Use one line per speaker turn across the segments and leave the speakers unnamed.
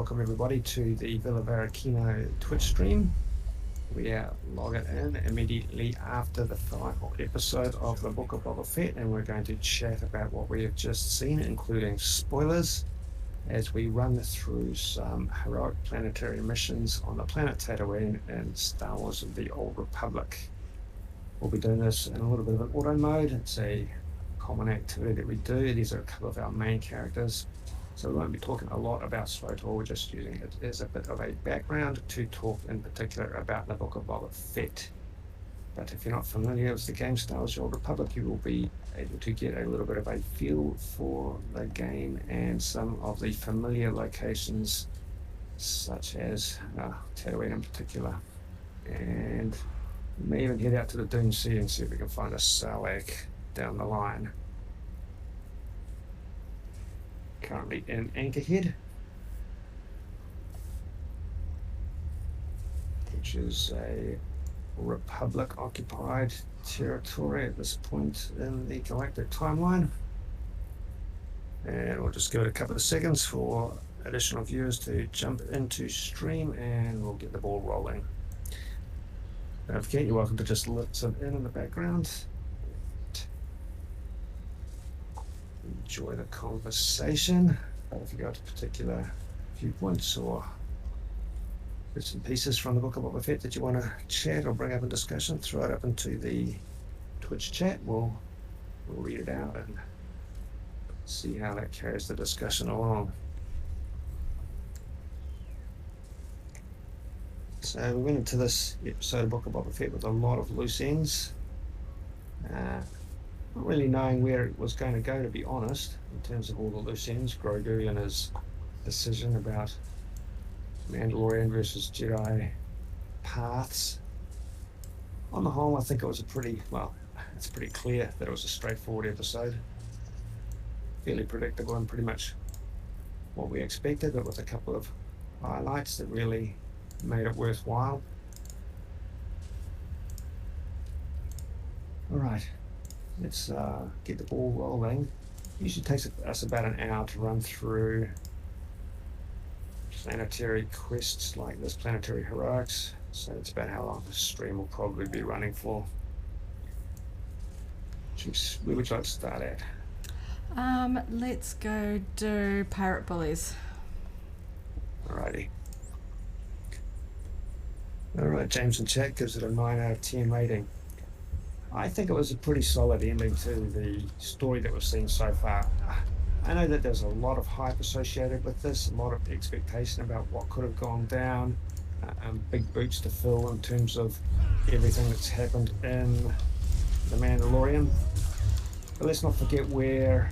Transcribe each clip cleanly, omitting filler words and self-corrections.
welcome everybody to the Villa Varakino Twitch stream. We are logging in immediately after the final episode of the Book of Boba Fett, and we're going to chat about what we have just seen, including spoilers, as we run through some heroic planetary missions on the planet Tatooine in Star Wars: The Old Republic. We'll be doing this in a little bit of an auto mode. It's a common activity that we do. These are a couple of our main characters. So we won't be talking a lot about SWTOR, we're just using it as a bit of a background to talk in particular about the Book of Boba Fett. But if you're not familiar with the game Star Wars: The Old Republic, you will be able to get a little bit of a feel for the game and some of the familiar locations, such as Tatooine in particular. And we may even head out to the Dune Sea and see if we can find a Sarlacc down the line. Currently in Anchorhead, which is a Republic-occupied territory at this point in the galactic timeline. And we'll just give it a couple of seconds for additional viewers to jump into stream, and we'll get the ball rolling. Don't forget, you're welcome to just listen in the background. Enjoy the conversation. If you got particular viewpoints or bits and pieces from the Book of Boba Fett that you want to chat or bring up in discussion, throw it up into the Twitch chat. We'll read it out and see how that carries the discussion along. So we went into this episode of Book of Boba Fett with a lot of loose ends. Not really knowing where it was going to go, to be honest, in terms of all the loose ends. Grogu and his decision about Mandalorian versus Jedi paths. On the whole, I think it was it's pretty clear that it was a straightforward episode. Fairly predictable and pretty much what we expected, but with a couple of highlights that really made it worthwhile. All right. Let's get the ball rolling. Usually takes us about an hour to run through planetary quests like this, planetary heroics. So that's about how long the stream will probably be running for. Where would you like to start at?
Let's go do Pirate Bullies.
Alrighty. Alright, James in chat gives it a 9 out of 10 rating. I think it was a pretty solid ending to the story that we've seen so far. I know that there's a lot of hype associated with this, a lot of expectation about what could have gone down, big boots to fill in terms of everything that's happened in The Mandalorian. But let's not forget where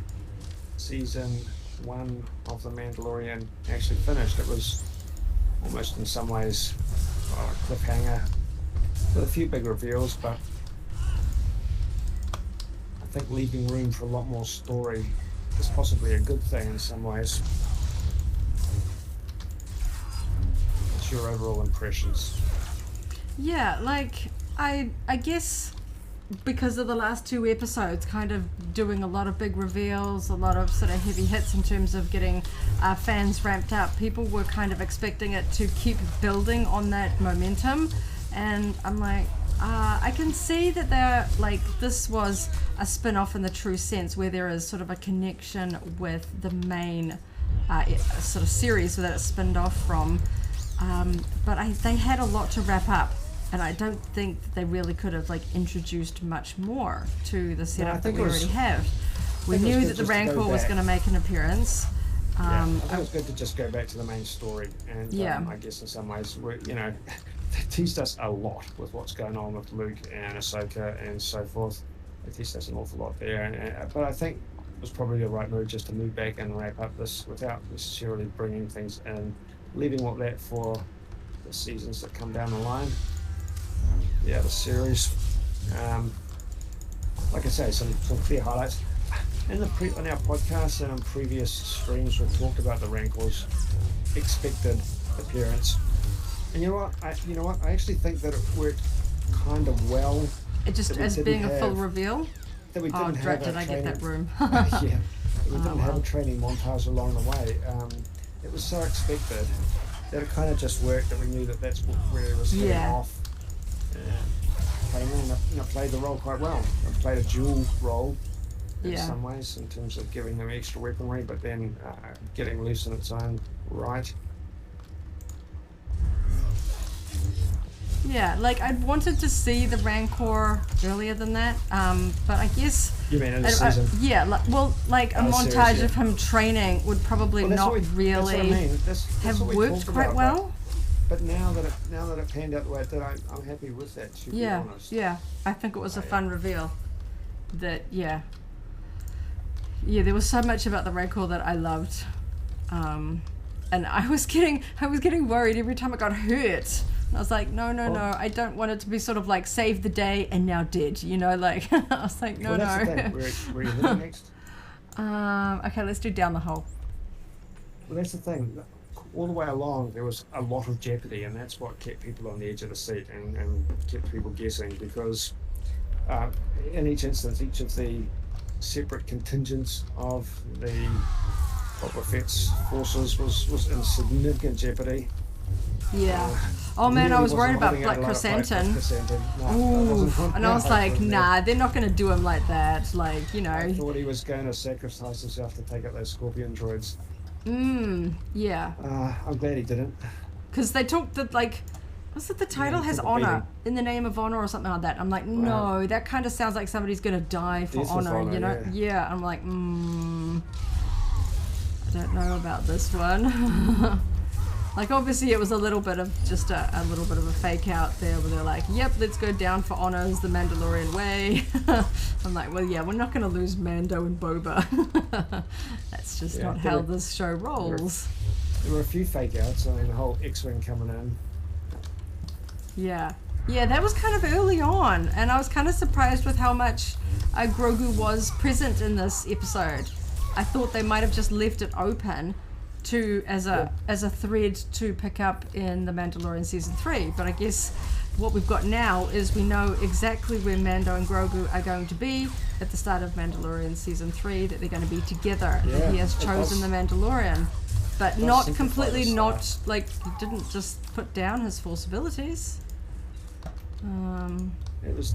season 1 of The Mandalorian actually finished. It was almost in some ways a cliffhanger with a few big reveals, but I think leaving room for a lot more story is possibly a good thing in some ways. What's your overall impressions?
Yeah, I guess because of the last 2 episodes kind of doing a lot of big reveals, a lot of sort of heavy hits in terms of getting fans ramped up, people were kind of expecting it to keep building on that momentum, and I'm like, I can see that this was a spin-off in the true sense, where there is sort of a connection with the main sort of series that it's spinned off from. But they had a lot to wrap up, and I don't think that they really could have introduced much more to the setup that we already have. We knew that the Rancor was going to make an appearance.
I think it was good to just go back to the main story, and I guess in some ways, they teased us a lot with what's going on with Luke and Ahsoka and so forth. They teased us an awful lot there, but I think it was probably the right move just to move back and wrap up this without necessarily bringing things in, leaving all that for the seasons that come down the line. The series. Like I say, some clear highlights. On our podcast and on previous streams, we've talked about the Rancor's expected appearance. And you know what? I actually think that it worked kind of well.
It just as being a full reveal.
That we didn't have
did I get that room?
We didn't have a training montage along the way. it was so expected that it kind of just worked, that we knew that that's where it was heading off. Played the role quite well. It played a dual role in some ways in terms of giving them extra weaponry, but then getting loose in its own right.
Yeah, like I wanted to see the Rancor earlier than that, but I guess.
You mean in a season?
Yeah, like a montage
series,
of him training would probably not really have worked quite well.
But now that it panned out the way it did, I'm happy with that. To be honest.
Yeah, I think it was a fun reveal. That there was so much about the Rancor that I loved, and I was getting worried every time it got hurt. I was like, no, I don't want it to be sort of like save the day and now dead, you know, like, I was like, no.
That's the thing. Where are you heading next?
Okay, let's do down the hole.
Well, that's the thing. All the way along, there was a lot of jeopardy, and that's what kept people on the edge of the seat and kept people guessing, because in each instance, each of the separate contingents of the Boba Fett's forces was in significant jeopardy.
Yeah. Oh man,
Really
I was worried about
holding
like
out a lot of fight for
Chrysanthemum.
No,
And I was like, nah, they're not going to do him like that. Like, you know.
I thought he was going to sacrifice himself to take out those Scorpion droids.
Yeah.
I'm glad he didn't.
Because they talked that, like, was it the title has honor in the name of honor or something like that? I'm like, no, that kind of sounds like somebody's going to die for honor, you know? Yeah. I'm like, I don't know about this one. Like, obviously it was a little bit of just a little bit of a fake out there where they're like, yep, let's go down for honors the Mandalorian way. I'm like, well, yeah, we're not going to lose Mando and Boba. That's just not how this show rolls.
There were a few fake outs. I mean, the whole X-Wing coming in.
Yeah, that was kind of early on, and I was kind of surprised with how much Grogu was present in this episode. I thought they might have just left it open to as a thread to pick up in the Mandalorian season 3, but I guess what we've got now is we know exactly where Mando and Grogu are going to be at the start of Mandalorian season 3, that they're going to be together, that he has chosen the Mandalorian, but not completely, not like he didn't just put down his Force abilities.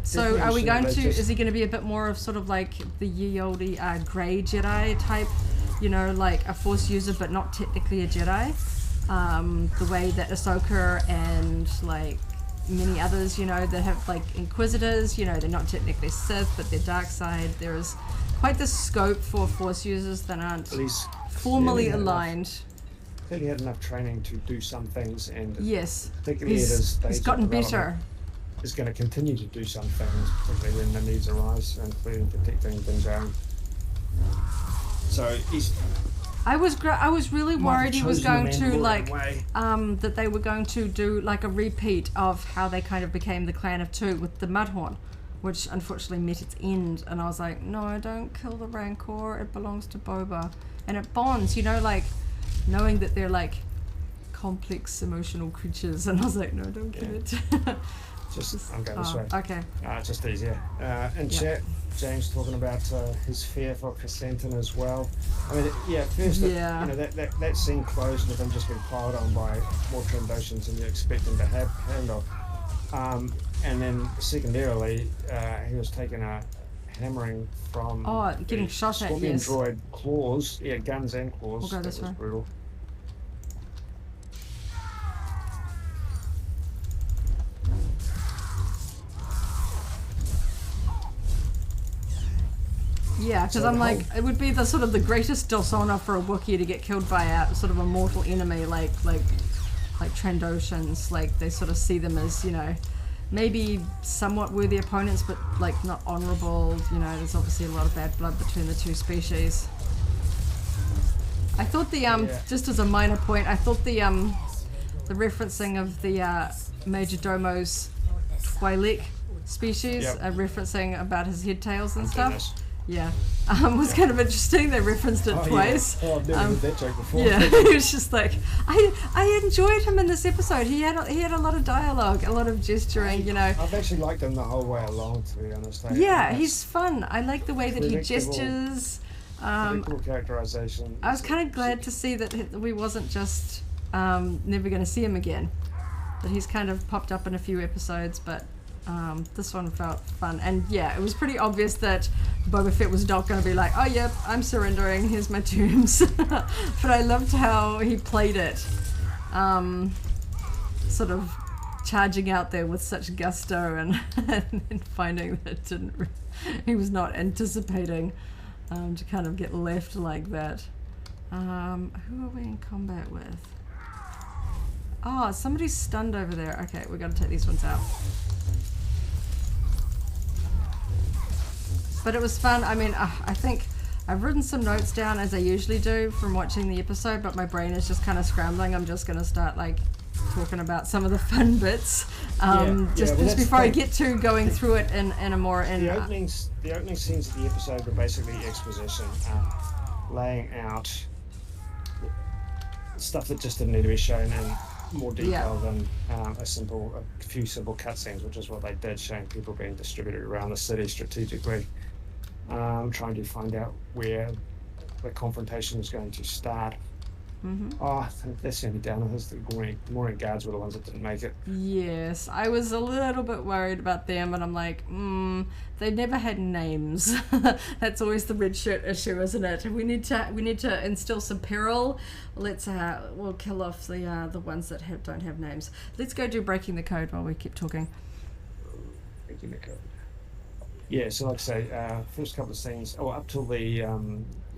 So are we going to, is he going to be a bit more of sort of like the ye olde grey Jedi type, you know, like a Force user but not technically a Jedi, the way that Ahsoka and like many others, you know, that have like Inquisitors, you know, they're not technically Sith but they're dark side. There is quite the scope for Force users that aren't formally aligned.
I think he had enough training to do some things, and particularly
he's gotten better.
Is going to continue to do some things, particularly when the needs arise, including protecting Din Djarin. So
I was really worried he was going to like that they were going to do like a repeat of how they kind of became the Clan of Two with the Mudhorn, which unfortunately met its end, and I was like, no, don't kill the Rancor, it belongs to Boba, and it bonds, you know, like knowing that they're like complex emotional creatures, and I was like, no, don't kill it.
I'm going this way.
Okay.
Just easier. In chat, James talking about his fear for Chrysanthemum as well. I mean, first, you know, that scene closed with him just being piled on by more Trandoshans than you expect him to handle. And then secondarily, he was taking a hammering from
getting shot at,
Scorpion droid claws, guns and claws.
We'll go this way.
Was brutal.
Yeah, because I'm like, it would be the sort of the greatest dishonor for a Wookiee to get killed by a sort of a mortal enemy like Trandoshans. Like they sort of see them as, you know, maybe somewhat worthy opponents, but like not honorable. You know, there's obviously a lot of bad blood between the two species. I thought the just as a minor point, I thought the referencing of the Major Domo's Twi'lek species, referencing about his head tails and stuff.
Goodness.
Yeah, was kind of interesting. They referenced it twice.
Yeah. Oh, I've never heard that joke before.
Yeah, it was just like I enjoyed him in this episode. He had a lot of dialogue, a lot of gesturing. You know,
I've actually liked him the whole way along, to be honest.
Yeah, he's fun. I like the way that he gestures.
Pretty cool characterization.
I was kind of glad to see that we wasn't just never going to see him again. That he's kind of popped up in a few episodes, but this one felt fun. And yeah, it was pretty obvious that Boba Fett was not going to be like, oh yep, I'm surrendering, here's my terms. But I loved how he played it. Sort of charging out there with such gusto and then finding that he was not anticipating to kind of get left like that. Who are we in combat with? Oh, somebody's stunned over there. Okay, we're going to take these ones out. But it was fun. I mean, I think I've written some notes down as I usually do from watching the episode, but my brain is just kind of scrambling. I'm just going to start like talking about some of the fun bits just before I get to going through it in a more...
The opening scenes of the episode were basically exposition, laying out stuff that just didn't need to be shown in more detail than a few simple cutscenes, which is what they did, showing people being distributed around the city strategically, trying to find out where the confrontation was going to start. Oh, that's the only downer is the Morning Guards were the ones that didn't make it. Yes,
I was a little bit worried about them, and I'm like, they never had names. That's always the red shirt issue, isn't it? We need to instill some peril. Let's we'll kill off the ones that don't have names. Let's go do breaking the code while we keep talking.
Breaking the code. Yeah, so like I say, first couple of scenes, up till the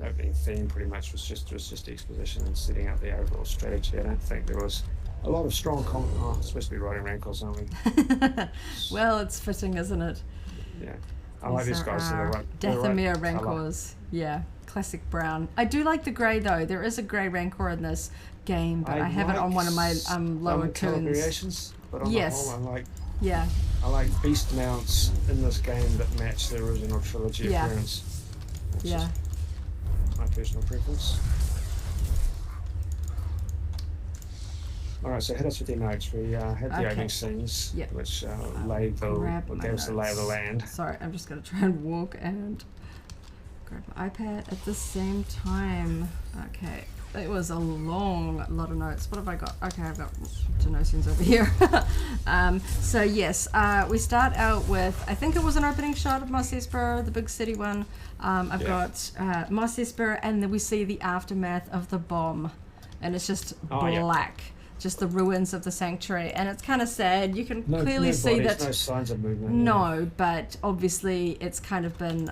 opening theme pretty much was just exposition and setting up the overall strategy. I don't think there was a lot of strong it's supposed to be riding rancors, aren't we?
Well, it's fitting, isn't it?
Yeah. I like these guys.
Dathomir rancors. Yeah, classic brown. I do like the grey though. There is a grey rancor in this game, but I have it on one of my lower tunes.
But on the whole,
I
like beast mounts in this game that match the original trilogy appearance. That's my personal preference. Alright, so hit us with your notes. We had the opening scenes, which gave us the lay of the land.
Sorry, I'm just going to try and walk and grab my iPad at the same time. Okay, it was a long lot of notes. What have I got? Okay, I've got Genosians over here. So yes, we start out with, I think it was an opening shot of Mos Espa, the big city one. I've got Mos Espa, and then we see the aftermath of the bomb, and it's just black. Just the ruins of the sanctuary, and it's kind of sad. You can clearly see that
no signs of movement.
No, but obviously it's kind of been,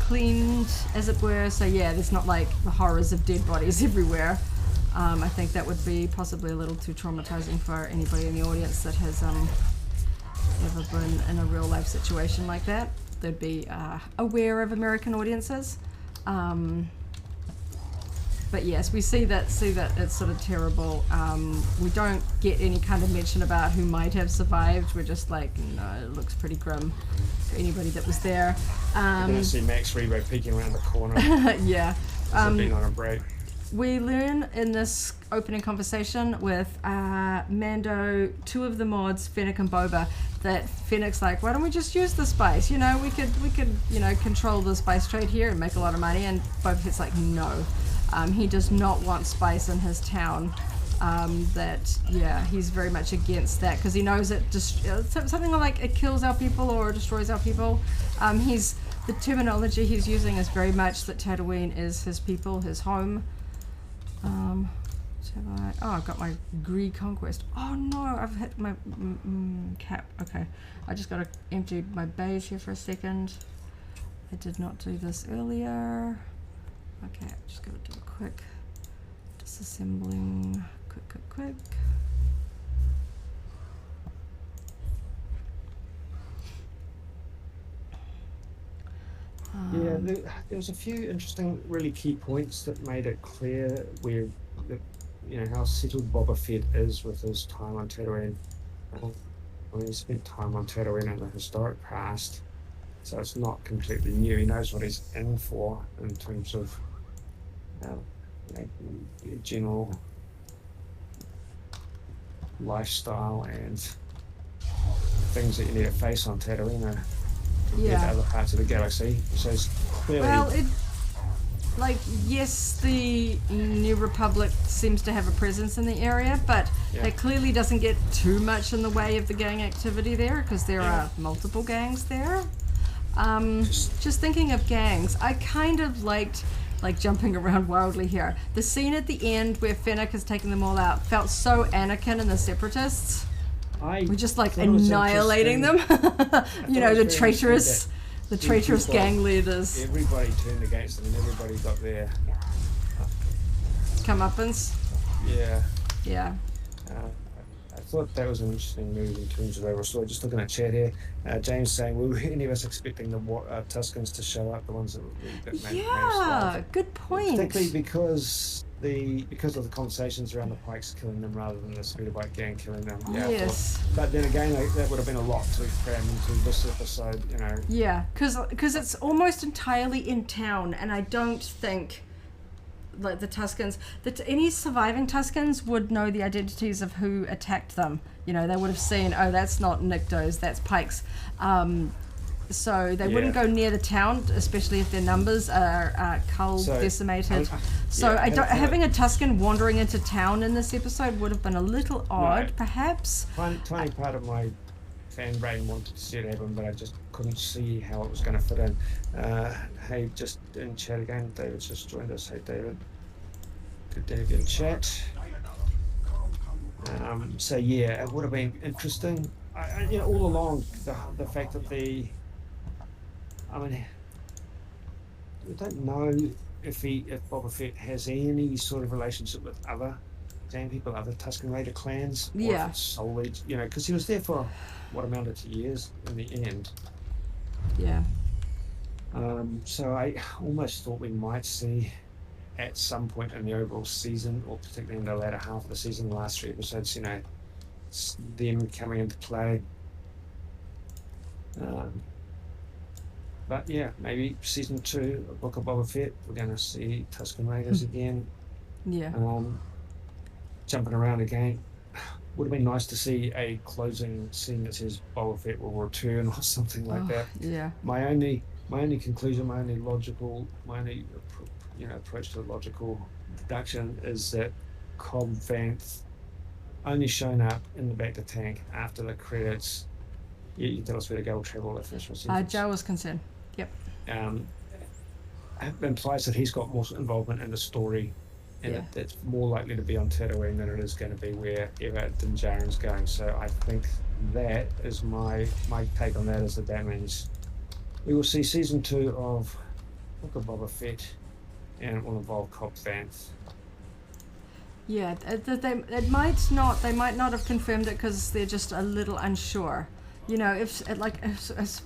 cleaned, as it were. So yeah, there's not like the horrors of dead bodies everywhere. I think that would be possibly a little too traumatizing for anybody in the audience that has ever been in a real life situation like that. They'd be aware of American audiences. But yes, we see that it's sort of terrible. We don't get any kind of mention about who might have survived. We're just like, no, it looks pretty grim for anybody that was there.
You're going to see Max Rebo peeking around the corner.
Yeah.
Being on a break.
We learn in this opening conversation with Mando, two of the mods, Fennec and Boba, that Fennec's like, why don't we just use the spice? You know, we could control the spice trade here and make a lot of money. And Boba Fett's like, no. He does not want spice in his town. He's very much against that because he knows it something like it kills our people or destroys our people. The terminology he's using is very much that Tatooine is his people, his home. I've got my Gree conquest. Oh no, I've hit my cap. Okay, I just got to empty my bays here for a second. I did not do this earlier. Okay, just going to do a quick disassembling. Quick.
There was a few interesting, really key points that made it clear where, how settled Boba Fett is with his time on Tatooine. He spent time on Tatooine in the historic past, so it's not completely new. He knows what he's in for in terms of general lifestyle and things that you need to face on Tatooine compared to other parts of the galaxy. So it's clearly
like, yes, the New Republic seems to have a presence in the area, but it clearly doesn't get too much in the way of the gang activity there, because there are multiple gangs there. Just thinking of gangs, I kind of liked, like, jumping around wildly here. The scene at the end where Fennec is taking them all out felt so Anakin and the Separatists. We're just like annihilating them. You know, the traitorous gang leaders.
Everybody turned against them and everybody got their
comeuppance.
Yeah.
Yeah.
I thought that was an interesting move in terms of overall story. Just looking at chat here, James saying, were any of us expecting the Tuskens to show up, the ones that made
good point.
Particularly because of the conversations around the Pikes killing them rather than the Speederbike gang killing them. Yeah,
yes.
But then again, that would have been a lot to cram into this episode, you know.
Yeah, because it's almost entirely in town, and I don't think, like, the Tuskens, that any surviving Tuskens would know the identities of who attacked them. You know, they would have seen, oh, that's not Niktos, that's Pikes. So they wouldn't go near the town, especially if their numbers are decimated. Having a Tusken wandering into town in this episode would have been a little odd, perhaps.
Tiny part of my fan brain wanted to see it happen, but I just couldn't see how it was going to fit in. Hey, just in chat again, David's just joined us. Hey, David. Good day again, chat. So yeah, it would have been interesting. You know, all along, the fact that I mean, we don't know if Boba Fett has any sort of relationship with other Sand people, other Tusken Raider clans. Or if it's solely, you know, because he was there for what amounted to years in the end.
Yeah.
So I almost thought we might see at some point in the overall season, or particularly in the latter half of the season, the last 3 episodes, you know, them coming into play. But yeah, maybe season 2 of Book of Boba Fett, we're going to see Tusken Raiders again.
Yeah.
Jumping around again. Would have been nice to see a closing scene that says Boba Fett will return or something like that.
Yeah.
My only conclusion, my only approach to logical deduction is that Cobb Vanth only shown up in the back of the tank after the credits. You can tell us where to go or travel if this was
Joe was concerned. Yep.
Implies that he's got more involvement in the story, and it's more likely to be on Tatooine than it is going to be wherever Din Djarin's going. So I think that is my take on that, is that means we will see season 2 of Book of Boba Fett, and it will involve Cobb Vanth.
Yeah, they might not have confirmed it because they're just a little unsure. You know, if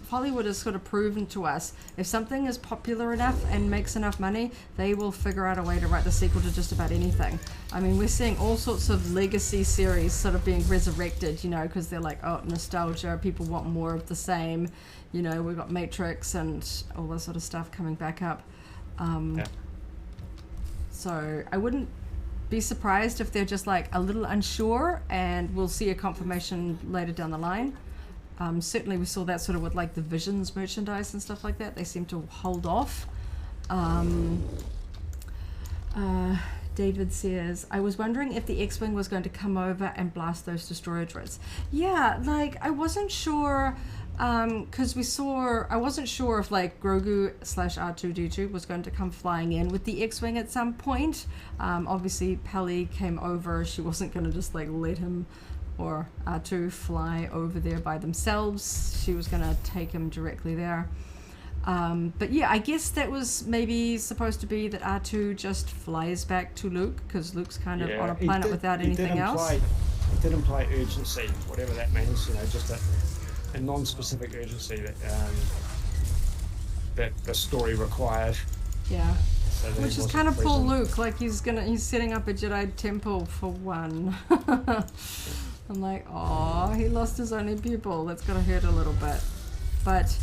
Hollywood has sort of proven to us, if something is popular enough and makes enough money, they will figure out a way to write the sequel to just about anything. I mean, we're seeing all sorts of legacy series sort of being resurrected, you know, because they're like, oh, nostalgia, people want more of the same. You know, we've got Matrix and all that sort of stuff coming back up. So I wouldn't be surprised if they're just like a little unsure, and we'll see a confirmation later down the line. Certainly we saw that sort of with like the Visions merchandise and stuff like that. They seem to hold off. David says, I was wondering if the X-Wing was going to come over and blast those destroyer droids. Yeah, like I wasn't sure, because I wasn't sure if like Grogu / R2-D2 was going to come flying in with the X-Wing at some point. Obviously Peli came over. She wasn't going to just like let him or R2 fly over there by themselves. She was going to take him directly there. But yeah, I guess that was maybe supposed to be that R2 just flies back to Luke, because Luke's kind of on a planet without anything else.
It did imply urgency, whatever that means, you know, just a non-specific urgency that the story required.
Yeah.
So
which is kind of poor Luke, like he's setting up a Jedi temple for one. I'm like, oh, he lost his only pupil. That's gonna hurt a little bit. But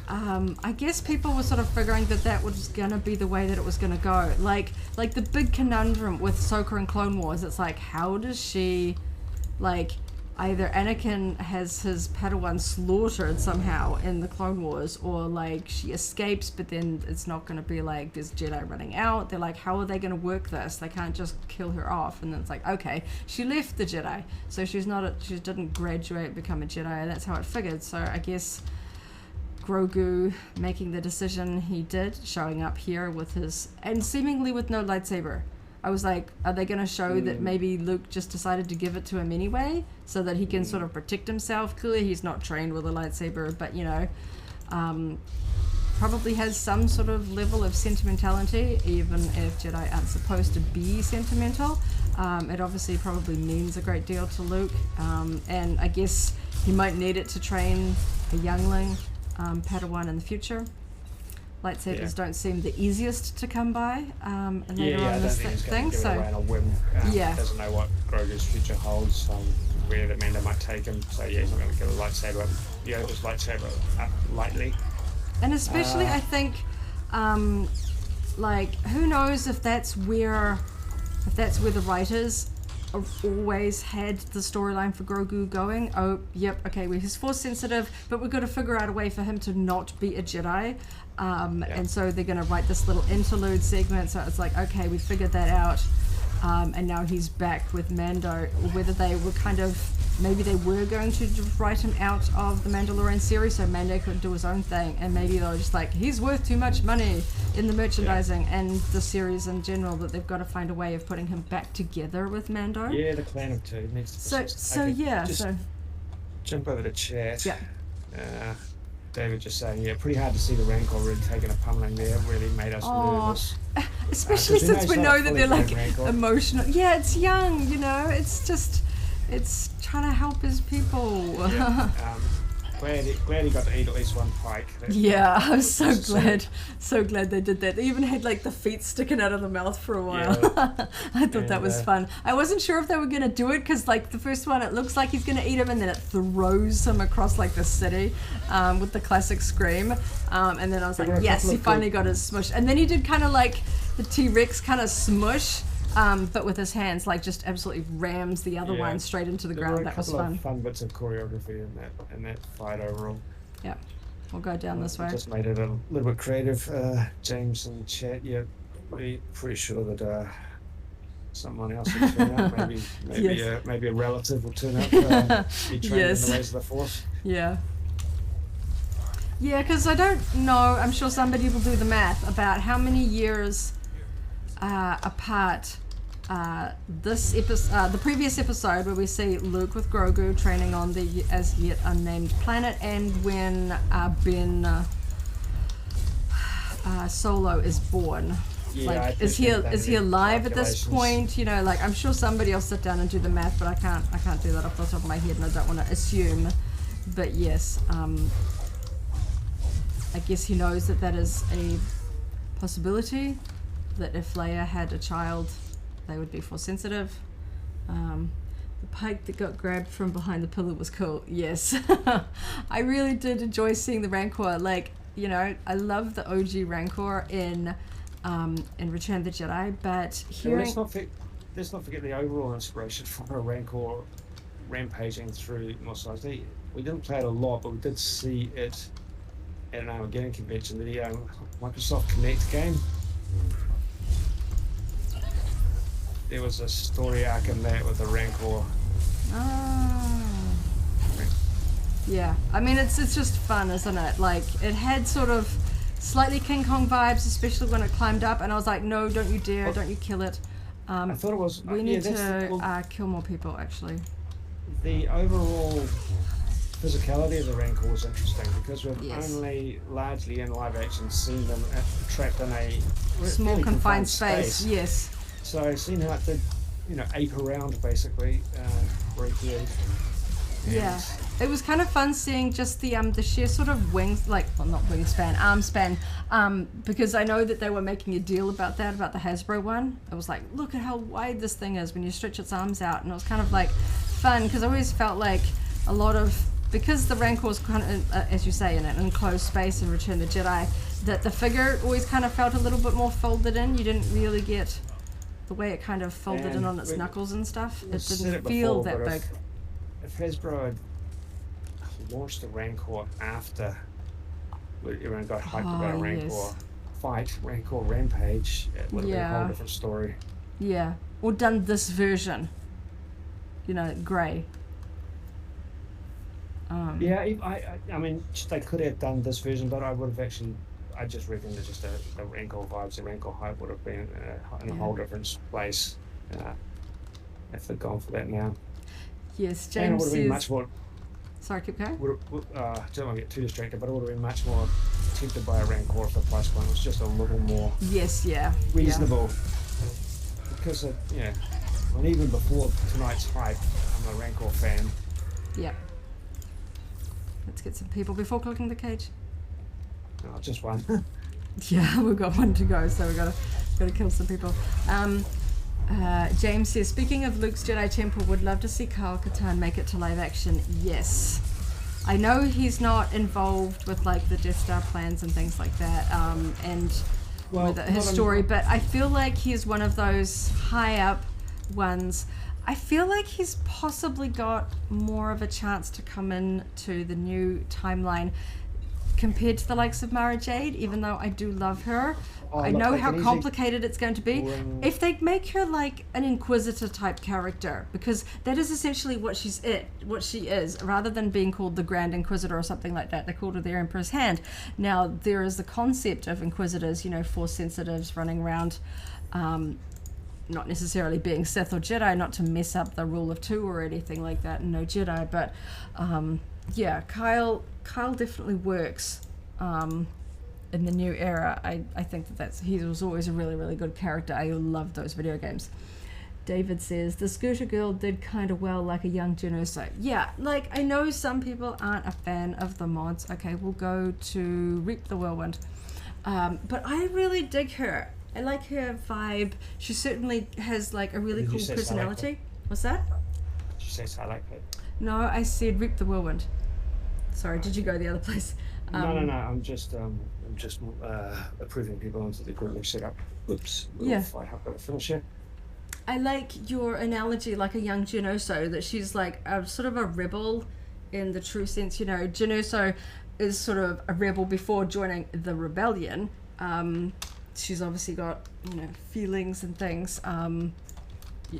I guess people were sort of figuring that was gonna be the way that it was gonna go. Like the big conundrum with Ahsoka and Clone Wars, it's like, how does she, like, either Anakin has his Padawan slaughtered somehow in the Clone Wars, or like she escapes, but then it's not going to be like there's Jedi running out. They're like, how are they going to work this? They can't just kill her off. And then it's like, okay, she left the Jedi, so she didn't graduate, become a Jedi, and that's how it figured. So I guess Grogu making the decision he did, showing up here with his, and seemingly with no lightsaber. I was like, are they going to show that maybe Luke just decided to give it to him anyway, so that he can sort of protect himself? Clearly he's not trained with a lightsaber, but you know, probably has some sort of level of sentimentality, even if Jedi aren't supposed to be sentimental. It obviously probably means a great deal to Luke, and I guess he might need it to train a youngling Padawan in the future. Lightsabers don't seem the easiest to come by, and later on this thing. So
on a whim. Doesn't know what Grogu's future holds, where the Mando might take him. So yeah, he's not going to get a lightsaber. Just lightsaber up lightly.
And especially, I think, like, who knows if that's where the writers always had the storyline for Grogu going. Oh, yep, okay, he's force sensitive, but we've got to figure out a way for him to not be a Jedi. And so they're going to write this little interlude segment. So it's like, okay, we figured that out. And now he's back with Mando. Or whether they were maybe they were going to write him out of the Mandalorian series so Mando could do his own thing. And maybe they were just like, he's worth too much money in the merchandising and the series in general, that they've got to find a way of putting him back together with Mando.
Yeah, the clan of two needs to
So
jump over to chat.
Yeah.
David just saying, pretty hard to see the Rancor really taking a pummeling there. Really made us nervous.
Especially since we know that they're like emotional. Yeah, it's young, you know. It's just, it's trying to help his people.
Glad he got to eat at least one pike.
I was so glad they did that. They even had like the feet sticking out of the mouth for a while. I thought that was fun. I wasn't sure if they were going to do it, because like the first one, it looks like he's going to eat him, and then it throws him across like the city with the classic scream. And then I was like, yes, he finally got his smush. And then he did kind of like the T-Rex kind of smush. But with his hands, like, just absolutely rams the other one straight into the ground. That was fun.
Fun bits of choreography in that fight overall.
Yeah, we'll go down this way.
Just made it a little bit creative. James in the chat, pretty sure that someone else will turn up. Maybe a relative will turn up. Be trained in the ways of the Force.
Yeah, because I don't know. I'm sure somebody will do the math about how many years apart this episode, the previous episode where we see Luke with Grogu training on the as yet unnamed planet, and when Ben Solo is born. Is he alive at this point? You know, like, I'm sure somebody will sit down and do the math, but I can't do that off the top of my head, and I don't want to assume. But yes, I guess he knows that is a possibility. That if Leia had a child, they would be force sensitive. The pike that got grabbed from behind the pillar was cool. Yes, I really did enjoy seeing the Rancor. Like, you know, I love the OG Rancor in Return of the Jedi, but hearing...
Let's not forget the overall inspiration from a Rancor rampaging through Mos Eisley. We didn't play it a lot, but we did see it at an Armageddon convention, the Microsoft Kinect game. There was a story arc in that with the Rancor.
Yeah, I mean, it's just fun, isn't it? Like, it had sort of slightly King Kong vibes, especially when it climbed up, and I was like, no, don't you dare, don't you kill it.
I thought it was...
We need to kill more people, actually.
The overall physicality of the Rancor was interesting, because we've only largely in live action seen them trapped in a
small confined space. Yes.
So seeing how it did, ape around basically, very good.
Yeah, it was kind of fun seeing just the sheer sort of wings, not wingspan, arm span, because I know that they were making a deal about that, about the Hasbro one. It was like, look at how wide this thing is when you stretch its arms out, and it was kind of like fun, because I always felt like a lot of, because the Rancor was kind of, as you say, in an enclosed space in Return of the Jedi, that the figure always kind of felt a little bit more folded in. You didn't really get the way it kind of folded in on its knuckles and stuff. It didn't feel that big.
if Hasbro had launched the Rancor after everyone got hyped about a Rancor
yes.
fight, Rancor Rampage, it would have been a
Yeah.
whole different story.
Yeah. Or done this version. You know, grey.
Yeah, I mean, they could have done this version, but I would have actually, I just reckon that just the Rancor vibes, the Rancor hype would have been in a whole different place if they'd gone for that now.
Yes,
And it
James
would have been
says...
much more,
Sorry, keep going.
don't want to get too distracted, but it would have been much more tempted by a Rancor if the price point was just a little more
Yes, yeah.
reasonable. Because, yeah, and even before tonight's hype, I'm a Rancor fan.
Yeah. Let's get some people before clicking the cage.
No, just one.
Yeah, we've got one to go, so we've got to kill some people. James says, speaking of Luke's Jedi Temple, would love to see Kyle Katarn make it to live action. Yes. I know he's not involved with like the Death Star plans and things like that, and with his story, but I feel like he's one of those high up ones. I feel like he's possibly got more of a chance to come in to the new timeline compared to the likes of Mara Jade, even though I do love her. I know how complicated it's going to be. If they make her like an Inquisitor type character, because that is essentially what she is, rather than being called the Grand Inquisitor or something like that, they called her the Emperor's Hand. Now, there is the concept of Inquisitors, Force sensitives running around, not necessarily being Sith or Jedi, not to mess up the rule of two or anything like that, no Jedi, but yeah, Kyle definitely works in the new era. I think he was always a really, really good character. I love those video games. David says, the Scooter Girl did kind of well like a young Geonoso. Yeah, like, I know some people aren't a fan of the mods. Okay, we'll go to Reap the Whirlwind. But I really dig her. I like her vibe. She certainly has like a really cool personality. What's that?
Did you say Sarlacc Pit?
No, I said Reap the Whirlwind. Sorry, did you go the other place?
No. I'm just approving people into the group setup. Oops.
Yeah.
I have got to finish here.
I like your analogy, like a young Geonoso, that she's like a sort of a rebel in the true sense. Geonoso is sort of a rebel before joining the rebellion. She's obviously got, feelings and things.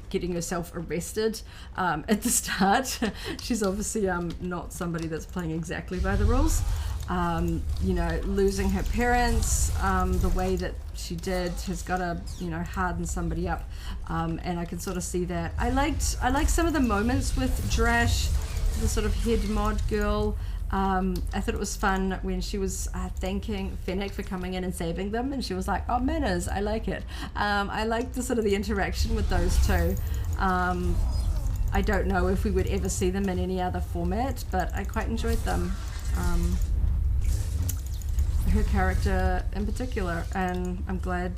Getting herself arrested at the start. She's obviously not somebody that's playing exactly by the rules. Losing her parents, the way that she did has got to, harden somebody up. And I can sort of see that. I liked some of the moments with Drash, the sort of head mod girl. I thought it was fun when she was thanking Fennec for coming in and saving them, and she was like, "Oh, manners, I like it." I liked the sort of the interaction with those two. I don't know if we would ever see them in any other format, but I quite enjoyed them. Her character in particular, and I'm glad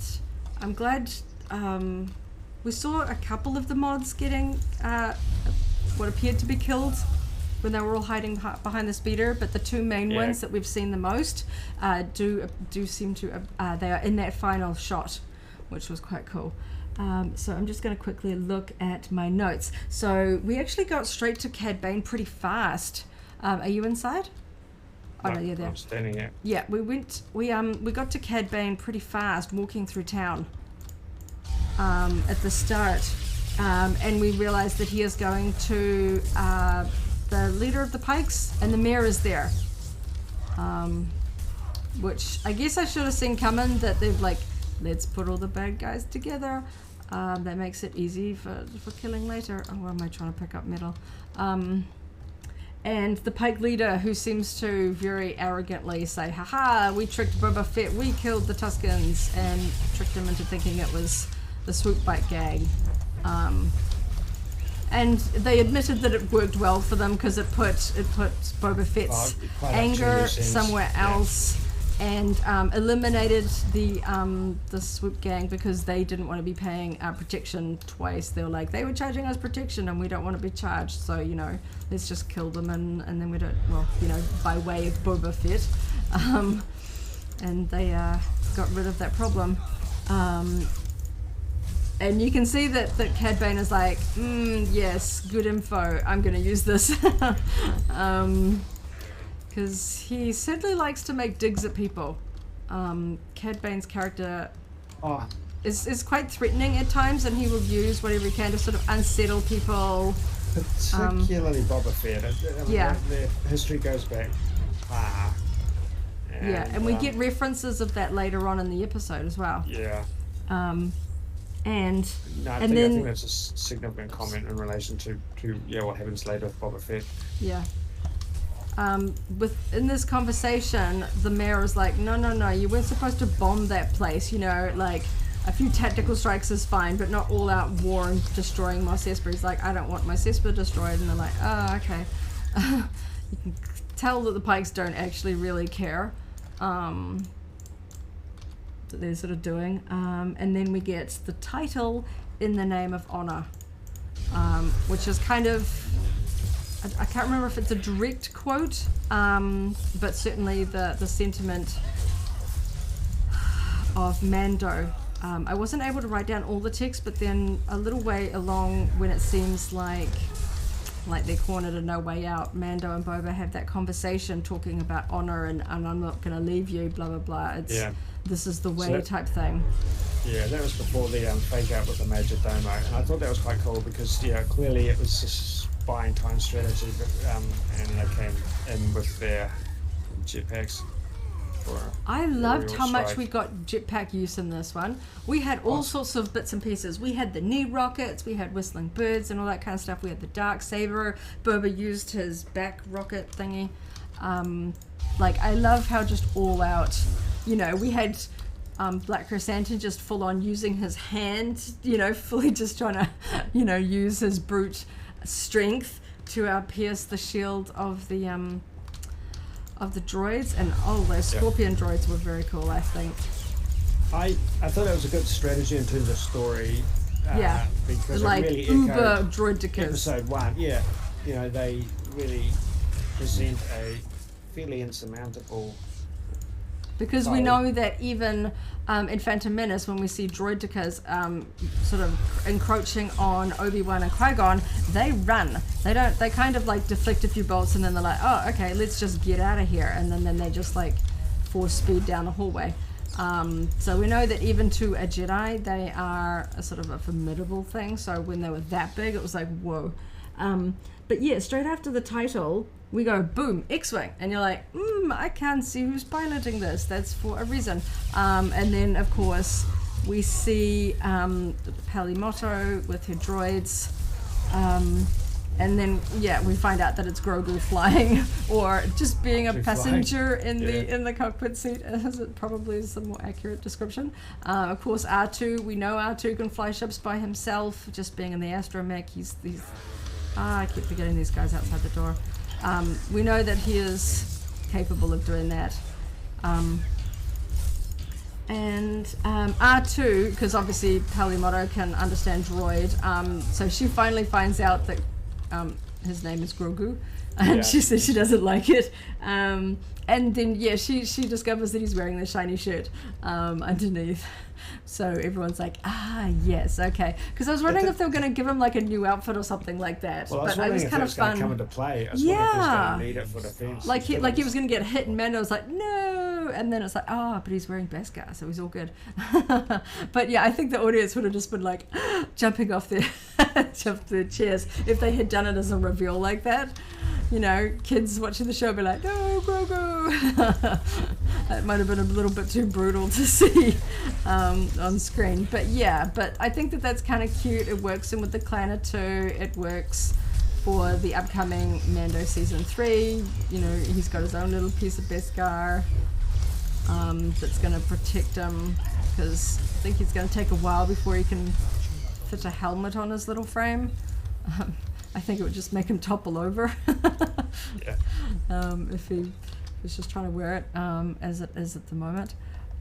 we saw a couple of the mods getting what appeared to be killed when they were all hiding behind the speeder, but the two main ones that we've seen the most do seem to they are in that final shot, which was quite cool. So I'm just going to quickly look at my notes. So we actually got straight to Cad Bane pretty fast. Are you inside? Oh no, you're there.
I'm standing here.
Yeah, we got to Cad Bane pretty fast, walking through town at the start, and we realized that he is going to the leader of the Pikes, and the mayor is there, which I guess I should have seen coming, that they've like, let's put all the bad guys together. That makes it easy for killing later. Oh, why am I trying to pick up metal? And the Pike leader, who seems to very arrogantly say, haha, we tricked Boba Fett, we killed the Tuskens, and tricked him into thinking it was the Swoop Bike gang. And they admitted that it worked well for them because it put Boba Fett's anger somewhere else, and eliminated the Swoop gang because they didn't want to be paying protection twice. They were like, they were charging us protection and we don't want to be charged, so let's just kill them, and then we don't, by way of Boba Fett, and they got rid of that problem. And you can see that Cad Bane is like, yes, good info. I'm going to use this. Because he certainly likes to make digs at people. Cad Bane's character is quite threatening at times, and he will use whatever he can to sort of unsettle people.
Particularly Boba Fett. The history goes back far.
And we get references of that later on in the episode as well.
Yeah.
I
think that's a significant comment in relation to what happens later with Boba Fett.
Yeah. In this conversation, the mayor is like, no, you weren't supposed to bomb that place. Like a few tactical strikes is fine, but not all out war and destroying Mos Espa. He's like, I don't want Mos Espa destroyed. And they're like, oh, okay. You can tell that the Pikes don't actually really care. That they're sort of doing, and then we get the title in the name of honor, which is kind of, I can't remember if it's a direct quote, but certainly the sentiment of Mando. I wasn't able to write down all the text, but then a little way along, when it seems like they're cornered and no way out, Mando and Boba have that conversation talking about honor and I'm not going to leave you, blah blah blah. This is the way type thing.
Yeah, that was before the fake out with the Major Domo, and I thought that was quite cool because clearly it was just buying time strategy, and they came in with their jetpacks.
I loved how much we got jetpack use in this one. We had all sorts of bits and pieces. We had the knee rockets, we had whistling birds and all that kind of stuff. We had the dark saber. Boba used his back rocket thingy. I love how just all out, we had Black Chrysanthemum just full on using his hand, fully just trying to, use his brute strength to pierce the shield of the droids, and those Scorpion droids were very cool, I think.
I thought that was a good strategy in terms of story. Because
like
it really
uber droidicas.
Episode 1, they really present a fairly insurmountable.
Because we know that even in Phantom Menace, when we see droidicas sort of encroaching on Obi-Wan and Qui-Gon, they run. They kind of like deflect a few bolts and then they're like, oh, okay, let's just get out of here. And then they just like force speed down the hallway. So we know that even to a Jedi, they are a sort of a formidable thing. So when they were that big, it was like, whoa. But yeah, straight after the title, we go, boom, X-Wing. And you're like, I can't see who's piloting this. That's for a reason. And then, of course, we see Peli Motto with her droids. And then, we find out that it's Grogu flying, or just being a passenger in the cockpit seat, as it probably is a more accurate description. Of course, R2, we know R2 can fly ships by himself, just being in the astromech. I keep forgetting these guys outside the door. We know that he is capable of doing that. And R2, because obviously Peli Motto can understand droid, so she finally finds out that his name is Grogu, and she says she doesn't like it. And then she discovers that he's wearing the shiny shirt underneath. So everyone's like, yes, okay. Because I was wondering if they were going to give him like a new outfit or something like that.
Well, but it was kind of fun. Come into play. I was wondering if he was going to need it for defense.
Like he was going to get hit, and Mando was like, no. And then it's like, but he's wearing Beskar, so he's all good. But yeah, I think the audience would have just been like jumping off their chairs if they had done it as a reveal like that. Kids watching the show would be like, no, Grogu. It might have been a little bit too brutal to see on screen. But I think that's kind of cute. It works in with the Clan of 2. It works for the upcoming Mando Season 3. He's got his own little piece of Beskar that's going to protect him, because I think it's going to take a while before he can fit a helmet on his little frame. I think it would just make him topple over if he was just trying to wear it as it is at the moment.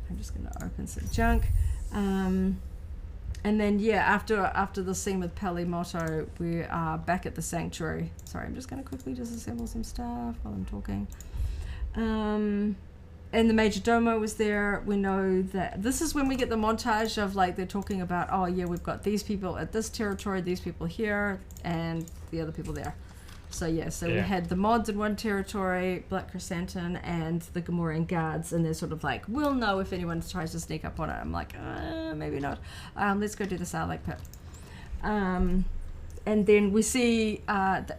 I'm just going to open some junk. And then, after the scene with Peli Motto, we are back at the sanctuary. Sorry, I'm just going to quickly disassemble some stuff while I'm talking. and the Major Domo was there. We know that this is when we get the montage of like they're talking about, oh yeah, we've got these people at this territory, these people here, and the other people there. So we had the mods in one territory, Black Chrysanthemum, and the Gamorrean guards, and they're sort of like, we'll know if anyone tries to sneak up on it. I'm like, maybe not. Let's go do the Sarlacc pit. And then we see the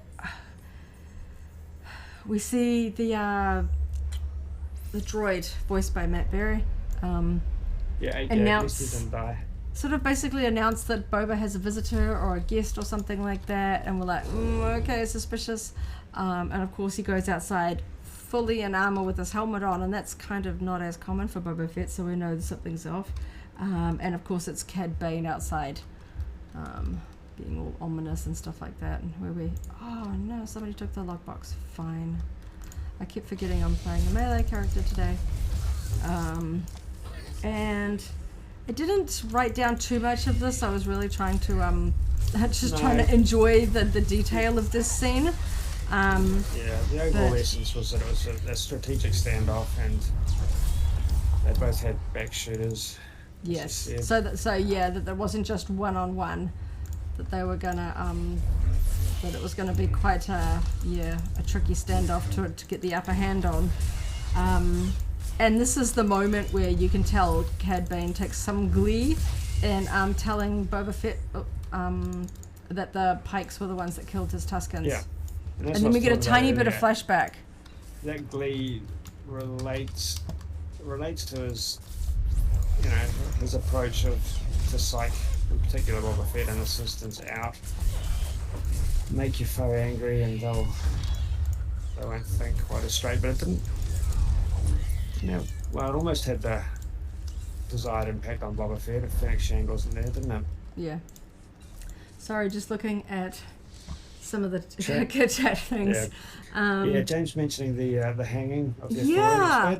droid voiced by Matt Berry. Sort of basically announced that Boba has a visitor or a guest or something like that, and we're like, okay, suspicious. And of course he goes outside fully in armor with his helmet on, and that's kind of not as common for Boba Fett, so we know something's off. And of course it's Cad Bane outside, being all ominous and stuff like that. And oh no, somebody took the lockbox. Fine. I keep forgetting I'm playing a melee character today. And I didn't write down too much of this. I was really trying to trying to enjoy the detail of this scene.
The overall essence was that it was a strategic standoff, and they both had back shooters.
Yes. So that there wasn't just one-on-one. That they were gonna that it was gonna be quite a tricky standoff to get the upper hand on. And this is the moment where you can tell Cad Bane takes some glee in telling Boba Fett that the Pikes were the ones that killed his Tuskens.
Yeah.
And then we get a tiny bit of flashback.
That glee relates to his, his approach to psych, in particular Boba Fett in this instance, out. Make your foe angry and they won't think quite as straight, but it didn't. It almost had the desired impact on Boba Fett if Fennec Shand wasn't there, didn't it?
Yeah. Sorry, just looking at some of the chat things.
James mentioning the hanging of the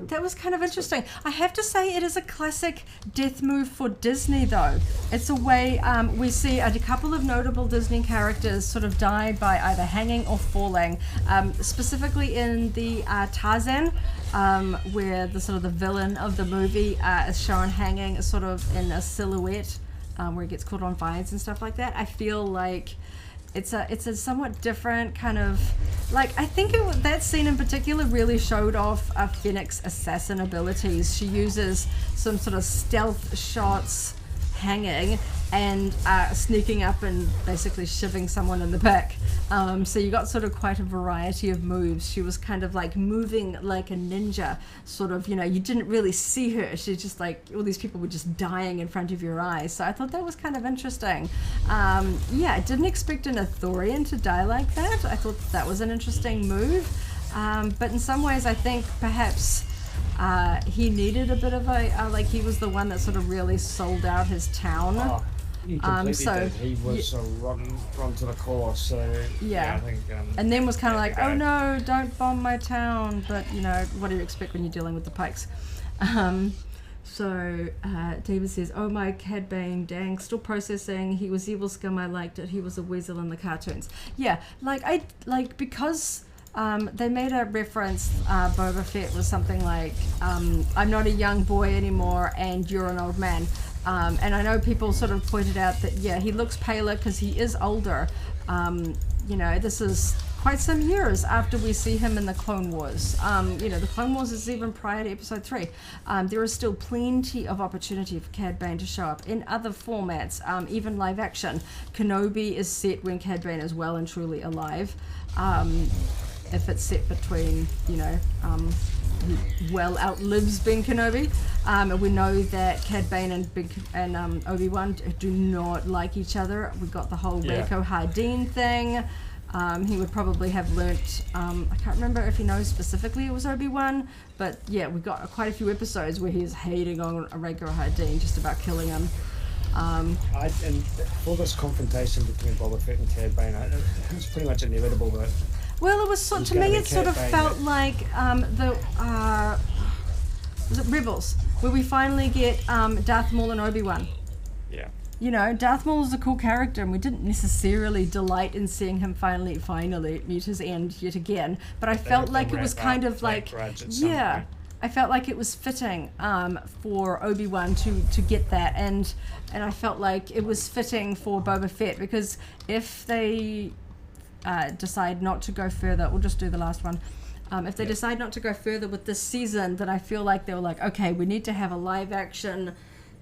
that was kind of interesting. I have to say it is a classic death move for Disney, though. It's a way we see a couple of notable Disney characters sort of die by either hanging or falling. Specifically in the Tarzan, where the sort of the villain of the movie is shown hanging sort of in a silhouette, where he gets caught on vines and stuff like that. I feel like it's a somewhat different kind of, like, I think that scene in particular really showed off Fennec's assassin abilities. She uses some sort of stealth shots hanging and sneaking up and basically shivving someone in the back. So you got sort of quite a variety of moves. She was kind of like moving like a ninja, sort of, you didn't really see her. She's just like, all these people were just dying in front of your eyes. So I thought that was kind of interesting. I didn't expect an Ithorian to die like that. I thought that was an interesting move. But in some ways, I think perhaps he needed a bit of like he was the one that sort of really sold out his town.
He completely did. He was rotten to the core, so I think...
and then was kind of like, oh no, don't bomb my town, but what do you expect when you're dealing with the Pikes? David says, oh my Cad Bane, dang, still processing, he was evil scum, I liked it, he was a weasel in the cartoons. Because they made a reference, Boba Fett was something like, I'm not a young boy anymore and you're an old man. And I know people sort of pointed out that, he looks paler because he is older. This is quite some years after we see him in the Clone Wars. The Clone Wars is even prior to Episode 3. There is still plenty of opportunity for Cad Bane to show up in other formats, even live action. Kenobi is set when Cad Bane is well and truly alive. If it's set between, he well outlives Ben Kenobi. We know that Cad Bane and Obi-Wan do not like each other. We got the whole Waco Hardeen thing. He would probably have learnt, I can't remember if he knows specifically it was Obi-Wan, but we got quite a few episodes where he's hating on Waco Hardeen, just about killing him.
And for this confrontation between Boba Fett and Cad Bane, it was pretty much inevitable that...
Well, it was to me. It sort of felt like was it Rebels, where we finally get Darth Maul and Obi-Wan. Yeah. Darth Maul is a cool character, and we didn't necessarily delight in seeing him finally meet his end yet again. But I felt like it was kind of like, I felt like it was fitting for Obi-Wan to get that, and I felt like it was fitting for Boba Fett, because if they decide not to go further, we'll just do the last one. If they decide not to go further with this season, then I feel like they were like, okay, we need to have a live action,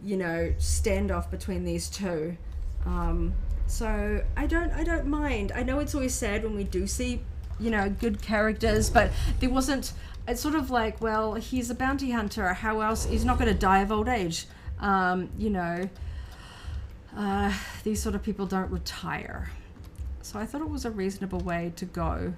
standoff between these two. So I don't mind. I know it's always sad when we do see, good characters, but there wasn't. It's sort of like, well, he's a bounty hunter. How else? He's not going to die of old age. These sort of people don't retire. So I thought it was a reasonable way to go.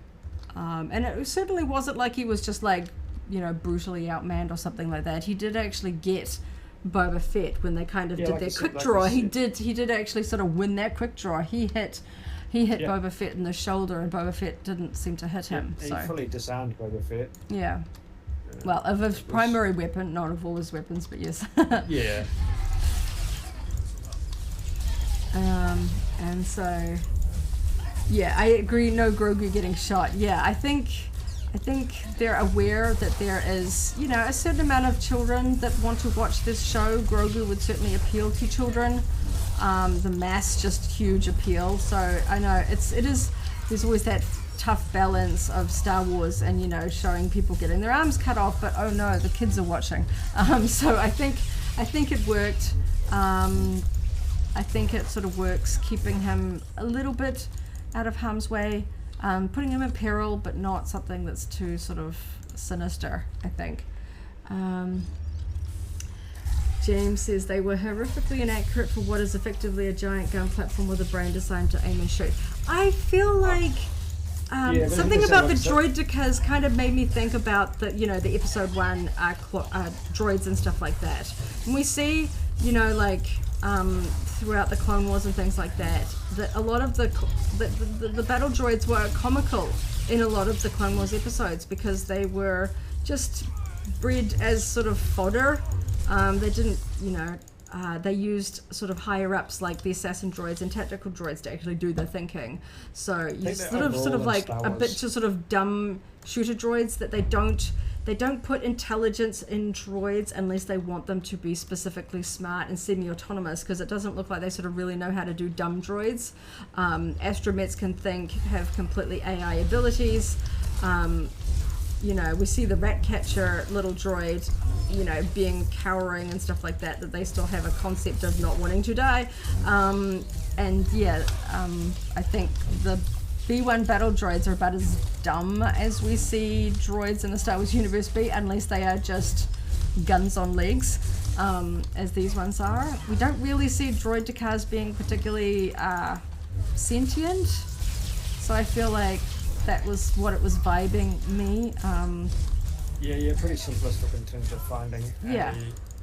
And it certainly wasn't like he was just like, brutally outmanned or something like that. He did actually get Boba Fett when they kind of did their quick draw. He did actually sort of win that quick draw. He hit Boba Fett in the shoulder, and Boba Fett didn't seem to hit him.
He
so
fully disarmed Boba Fett.
Yeah. Well, of his primary weapon, not of all his weapons, but yes.
Yeah.
And so, yeah, I agree. No Grogu getting shot. Yeah, I think they're aware that there is, a certain amount of children that want to watch this show. Grogu would certainly appeal to children. The mass, just huge appeal. So I know there's always that tough balance of Star Wars and, showing people getting their arms cut off, but oh no, the kids are watching. So I think it worked. I think it sort of works, keeping him a little bit out of harm's way, putting him in peril, but not something that's too sort of sinister, I think. James says they were horrifically inaccurate for what is effectively a giant gun platform with a brain designed to aim and shoot. I feel like something about the droid decals kind of made me think about the the episode 1 droids and stuff like that. And we see throughout the Clone Wars and things like that a lot of the battle droids were comical in a lot of the Clone Wars episodes, because they were just bred as sort of fodder. They didn't, they used sort of higher ups like the assassin droids and tactical droids to actually do the thinking. So you sort of like a bit to sort of dumb shooter droids that they don't put intelligence in droids unless they want them to be specifically smart and semi-autonomous, because it doesn't look like they sort of really know how to do dumb droids. Astromets can think, have completely AI abilities. We see the Ratcatcher little droid, being cowering and stuff like that they still have a concept of not wanting to die. I think the B1 battle droids are about as dumb as we see droids in the Star Wars universe be, unless they are just guns on legs, as these ones are. We don't really see droid decals being particularly sentient, so I feel like that was what it was vibing me.
Pretty simplistic in terms of finding the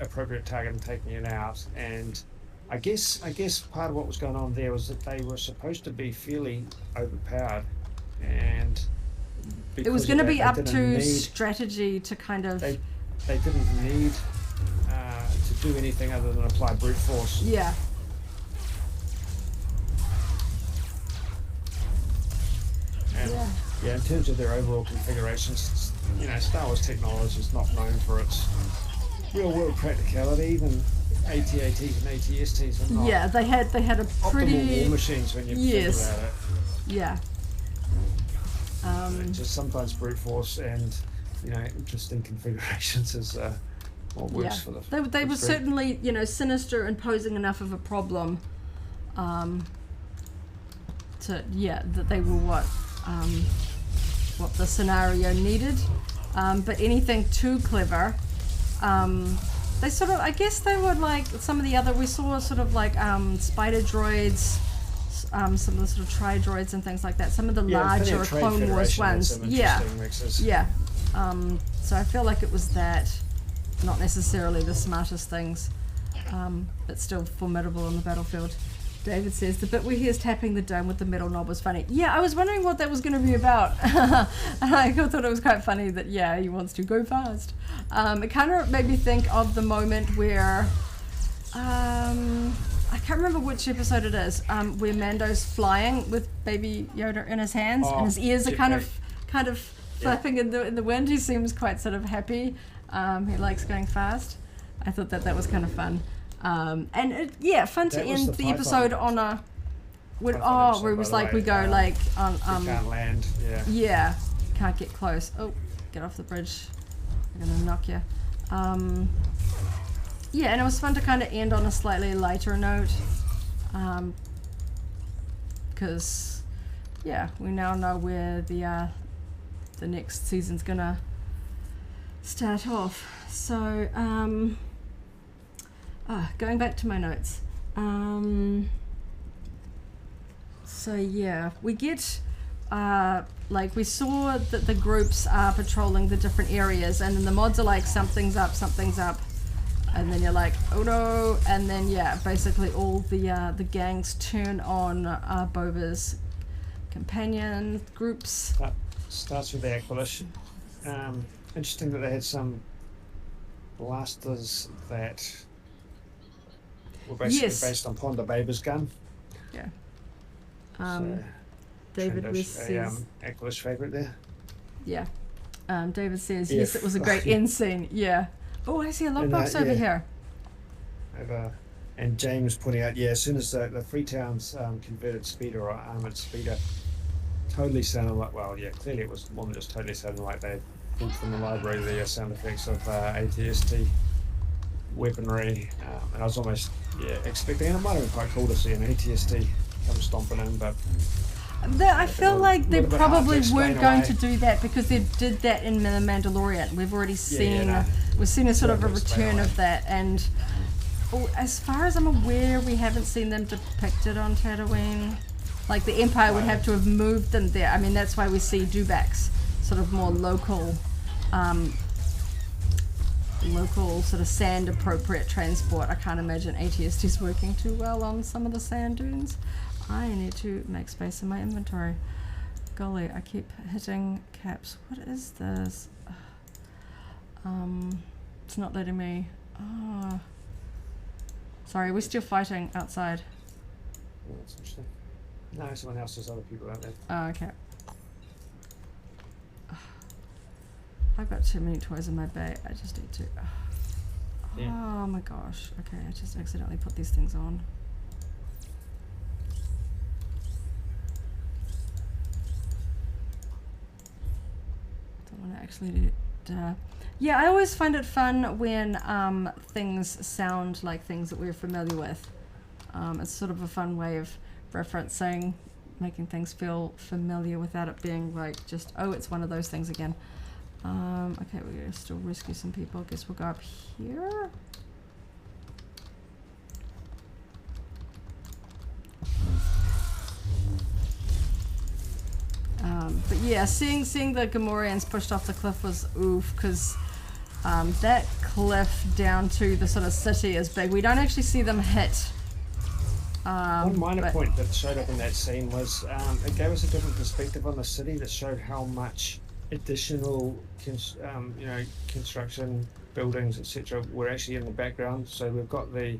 appropriate target and taking it out. And I guess part of what was going on there was that they were supposed to be fairly overpowered, and
it was going to be up to strategy to kind of.
They didn't need to do anything other than apply brute force.
Yeah.
And in terms of their overall configurations, Star Wars technology is not known for its real-world practicality. Even AT-ATs and AT-STs are not.
Yeah, they had a pretty
optimal war machines when you think about it.
Yeah.
Just sometimes brute force and interesting configurations is what works for the.
They were certainly sinister and posing enough of a problem. That they were what the scenario needed, but anything too clever, they sort of, I guess they were like some of the other, we saw sort of like spider droids, some of the sort of tri-droids and things like that, some of the larger Clone Wars ones. So I feel like it was that, not necessarily the smartest things, but still formidable on the battlefield. David says, the bit where he is tapping the dome with the metal knob was funny. Yeah, I was wondering what that was going to be about. And I thought it was quite funny that, he wants to go fast. It kind of made me think of the moment where, I can't remember which episode it is, where Mando's flying with baby Yoda in his hands, and his ears are kind of flapping in the wind. He seems quite sort of happy. He likes going fast. I thought that was kind of fun. And fun to
That was
end
the
the
Python.
episode on a. Where
Python
it
episode,
was
by the
like
way.
we go like on
We can't land. Yeah.
Yeah, can't get close. Oh, get off the bridge. I'm gonna knock you. Yeah, and it was fun to kind of end on a slightly lighter note. Because, we now know where the next season's gonna start off. So, going back to my notes. We get, we saw that the groups are patrolling the different areas, and then the mods are like, something's up, and then you're like, oh no, and then basically all the gangs turn on Boba's companion groups.
Starts with the acquisition. Interesting that they had some blasters that were basically based on Ponda Baba's gun.
Yeah.
So,
David says,
Aquilus favourite there.
Yeah. David says, yes, it was a great end scene. Yeah. Oh, I see a lockbox over here.
And James pointing out, as soon as the Freetown's converted speeder or armoured speeder totally sounded like, clearly it was more than just totally sounded like they pulled from the library the sound effects of ATST weaponry. And I was almost expecting, and it might have been quite cool to see an ATST come stomping in, but
I feel like they probably weren't going
away.
to do that because they did that in The Mandalorian. We've already seen we've seen a sort of a return of that, and as far as I'm aware, we haven't seen them depicted on Tatooine. Like the Empire would have to have moved them there. I mean, that's why we see dewbacks, sort of more local sort of sand appropriate transport. I can't imagine ATST's working too well on some of the sand dunes. I need to make space in my inventory. Golly, I keep hitting caps. What is this? It's not letting me. Oh. Sorry, we're still fighting outside.
Oh, that's interesting. No, someone else, there's other people out there.
Oh, okay. I've got too many toys in my bay. I just need to. Oh my gosh. Okay, I just accidentally put these things on. Don't want to actually do it. I always find it fun when things sound like things that we're familiar with. It's sort of a fun way of referencing, making things feel familiar without it being like just, oh, it's one of those things again. Okay, we're going to still rescue some people. Guess we'll go up here. But yeah, seeing the Gamorreans pushed off the cliff was oof, because that cliff down to the sort of city is big. We don't actually see them hit.
One minor point that showed up in that scene was it gave us a different perspective on the city that showed how much additional construction, buildings, etc. were actually in the background. So we've got the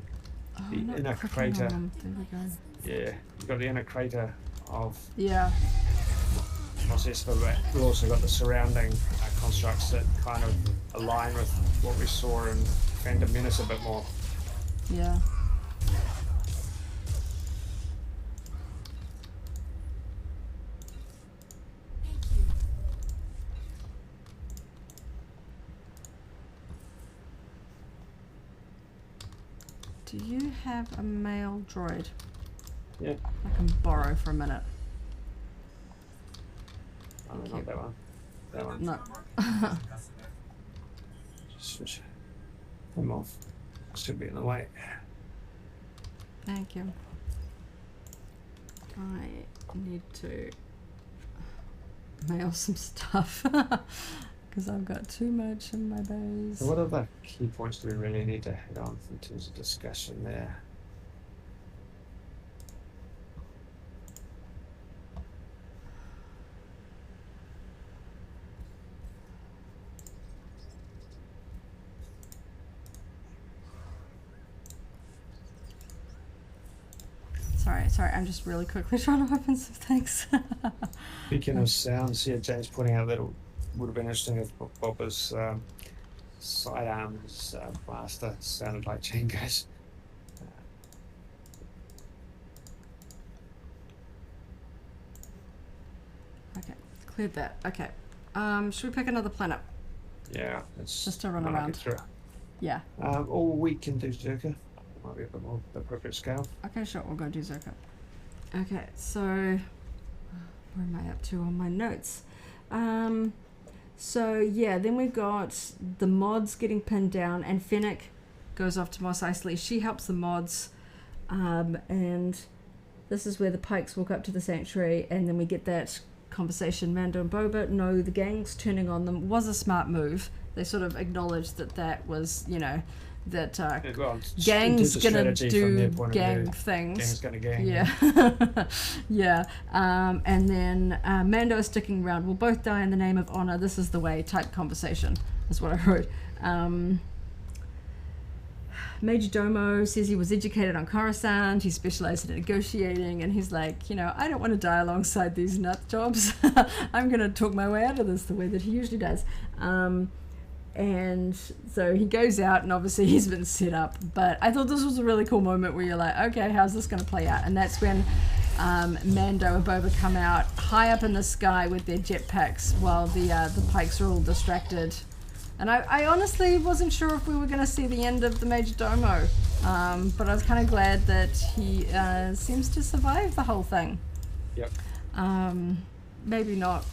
inner crater.
There we go.
Yeah, you've got the inner crater of process, but we've also got the surrounding constructs that kind of align with what we saw in Phantom Menace a bit more.
Yeah. Do you have a male droid?
Yeah.
I can borrow for a minute.
Oh, not that one. That one.
No.
Switch them off. Should be in the way.
Thank you. I need to mail some stuff because I've got too much in my base.
So what other key points do we really need to hit on in terms of discussion there?
Sorry, I'm just really quickly trying to open some things.
Speaking of sounds, James pointing out that it would have been interesting if Boba's sidearms blaster sounded like Jango's.
Okay, cleared that. Okay. Should we pick another planet?
Yeah, it's
Just to run
might not
around.
get through.
Yeah.
Or we can do Zerka. Might be a bit more appropriate scale.
Okay, sure. We'll go do Zerka. Okay, so where am I up to on my notes? So yeah, then we've got the mods getting pinned down, and Fennec goes off to Mos Eisley. She helps the mods, and this is where the Pikes walk up to the sanctuary, and then we get that conversation. Mando and Boba know the gang's turning on them was a smart move. They sort of acknowledged that was, you know, that gang's gonna do gang things.
Gang's gonna gang.
Yeah. Yeah. And then Mando is sticking around. We'll both die in the name of honor. This is the way type conversation is what I wrote. Major Domo says he was educated on Coruscant. He specialized in negotiating, and he's like, you know, I don't want to die alongside these nut jobs. I'm going to talk my way out of this the way that he usually does. And so he goes out, and obviously he's been set up. But I thought this was a really cool moment where you're like, okay, how's this going to play out? And that's when Mando and Boba come out high up in the sky with their jetpacks while the Pikes are all distracted. And I honestly wasn't sure if we were going to see the end of the Major Domo, but I was kind of glad that he seems to survive the whole thing.
Yep.
Maybe not.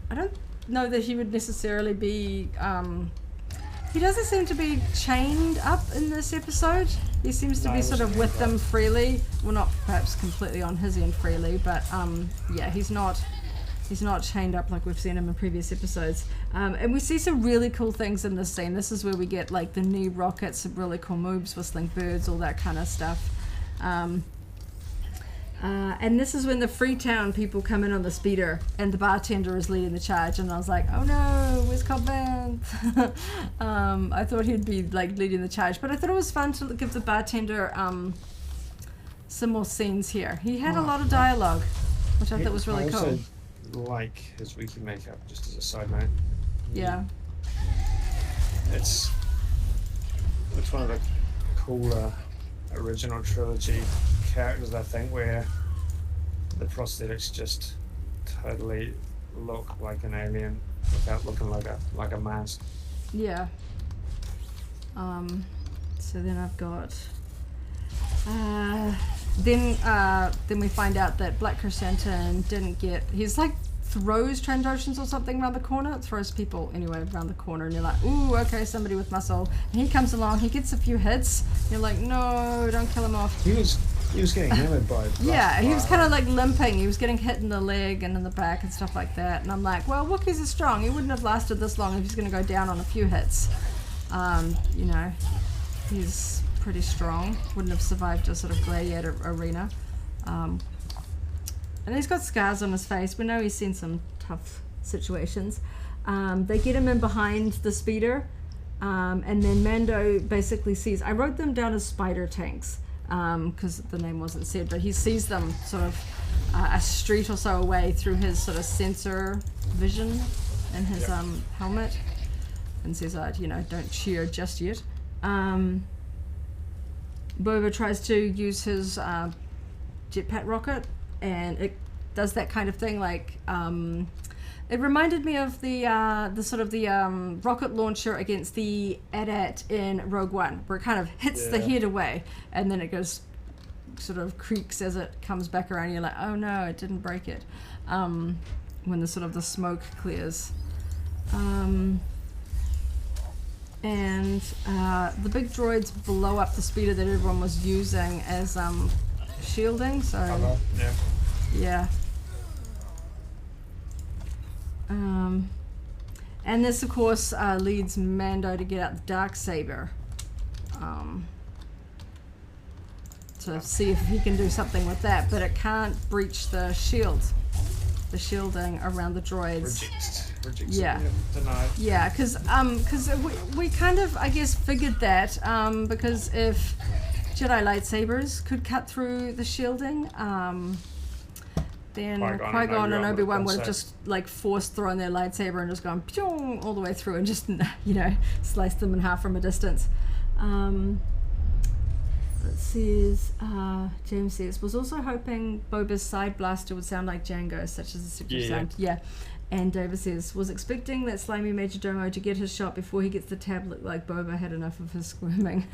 I don't know that he would necessarily be... he doesn't seem to be chained up in this episode. He seems to be sort of with them freely. Well, not perhaps completely on his end freely, but yeah, he's not chained up like we've seen him in previous episodes. And we see some really cool things in this scene. This is where we get like the knee rockets, some really cool moves, whistling birds, all that kind of stuff. And this is when the Freetown people come in on the speeder, and the bartender is leading the charge. And I was like, oh no, where's Cobb Vanth? I thought he'd be like leading the charge, but I thought it was fun to give the bartender some more scenes here. He had a lot of dialogue, which I thought was really cool.
Like his wiki makeup, just as a side note.
Yeah.
It's one of the cooler original trilogy characters, I think, where the prosthetics just totally look like an alien without looking like a mask.
Yeah. So then I've got then we find out that Black Chrysanthemum didn't get... He's like throws Trandoshans or something around the corner. Throws people anyway around the corner, and you're like, ooh, okay, somebody with muscle. And he comes along, he gets a few hits. You're like, no, don't kill him off.
He was getting hammered by...
Yeah, he was kind of like limping. He was getting hit in the leg and in the back and stuff like that. And I'm like, well, Wookiees are strong. He wouldn't have lasted this long if he's going to go down on a few hits. You know, he's pretty strong. Wouldn't have survived a sort of gladiator arena. And he's got scars on his face. We know he's seen some tough situations. They get him in behind the speeder, and then Mando basically sees... I wrote them down as spider tanks, because the name wasn't said, but he sees them sort of a street or so away through his sort of sensor vision and his helmet, and says, you know, don't cheer just yet. Boba tries to use his jetpack rocket, and it does that kind of thing. Like it reminded me of the sort of the rocket launcher against the AT-AT in Rogue One, where it kind of hits the head away, and then it goes sort of creaks as it comes back around. You're like, oh no, it didn't break it. When the sort of the smoke clears. And the big droids blow up the speeder that everyone was using as shielding. So yeah. And this, of course, leads Mando to get out the Darksaber to see if he can do something with that, but it can't breach the shield, the shielding around the droids.
Rejects
yeah.
Denied.
Yeah, because we kind of, I guess, figured that because if Jedi lightsabers could cut through the shielding, then
Qui-Gon and
Qui-Gon and
Obi-Wan
Obi-Wan
would've
would have
done
just like force thrown their lightsaber and just gone pshong, all the way through and just sliced them in half from a distance. It says, James says, was also hoping Boba's side blaster would sound like Django, such as a signature sound. Yeah. And David says, was expecting that slimy Majordomo to get his shot before he gets the tablet, like Boba had enough of his squirming.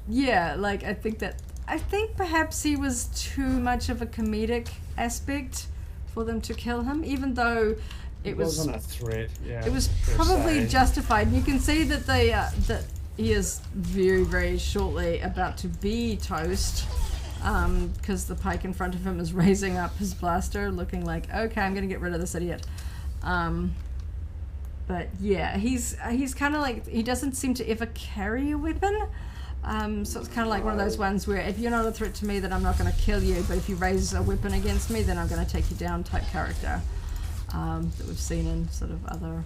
Yeah, like I think perhaps he was too much of a comedic aspect for them to kill him, even though it
wasn't a threat. Yeah,
it was probably justified. You can see that they that he is very, very shortly about to be toast, because the pike in front of him is raising up his blaster, looking like, okay, I'm gonna get rid of this idiot. But yeah, he's kind of like, he doesn't seem to ever carry a weapon. So it's kind of like one of those ones where if you're not a threat to me, then I'm not going to kill you, but if you raise a weapon against me, then I'm going to take you down type character, that we've seen in sort of other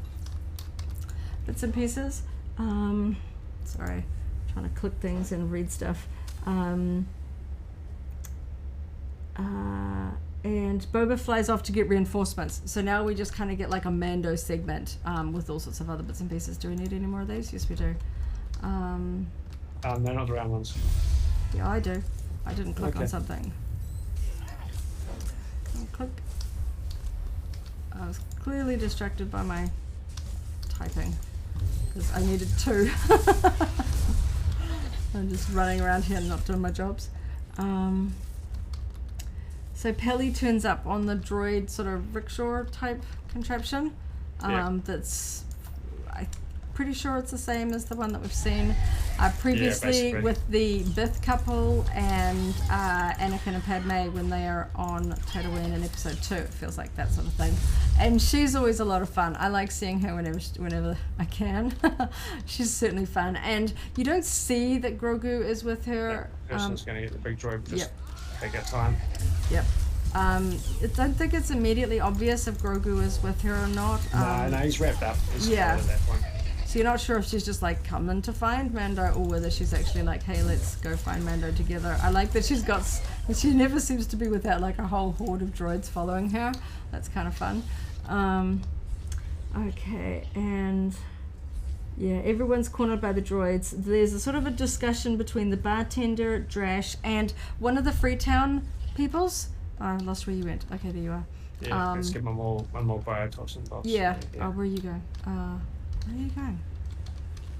bits and pieces. Sorry, trying to click things and read stuff. And Boba flies off to get reinforcements. So now we just kind of get like a Mando segment, with all sorts of other bits and pieces. Do we need any more of these? Yes, we do.
They're not the round ones.
Yeah, I do. I didn't click
Okay.
on something. Click. I was clearly distracted by my typing because I needed two. I'm just running around here and not doing my jobs. So Pelly turns up on the droid sort of rickshaw type contraption. That's, I'm pretty sure it's the same as the one that we've seen previously with the Bith couple and Anakin and Padme when they are on Tatooine in episode 2. It feels like that sort of thing. And she's always a lot of fun. I like seeing her whenever I can. She's certainly fun. And you don't see that Grogu is with her.
Person's going to get the big droid. Just take her time.
Yep. I don't think it's immediately obvious if Grogu is with her or not.
No, he's wrapped up. He's
yeah.
at that point.
So you're not sure if she's just like coming to find Mando or whether she's actually like, hey, let's go find Mando together. I like that she never seems to be without like a whole horde of droids following her. That's kind of fun. Okay, and yeah, everyone's cornered by the droids. There's a sort of a discussion between the bartender, Drash, and one of the Freetown peoples. I lost where you went. Okay, there you are.
Yeah, let's give one more biotoxin box.
Yeah. Oh, where are you going? Where are you going?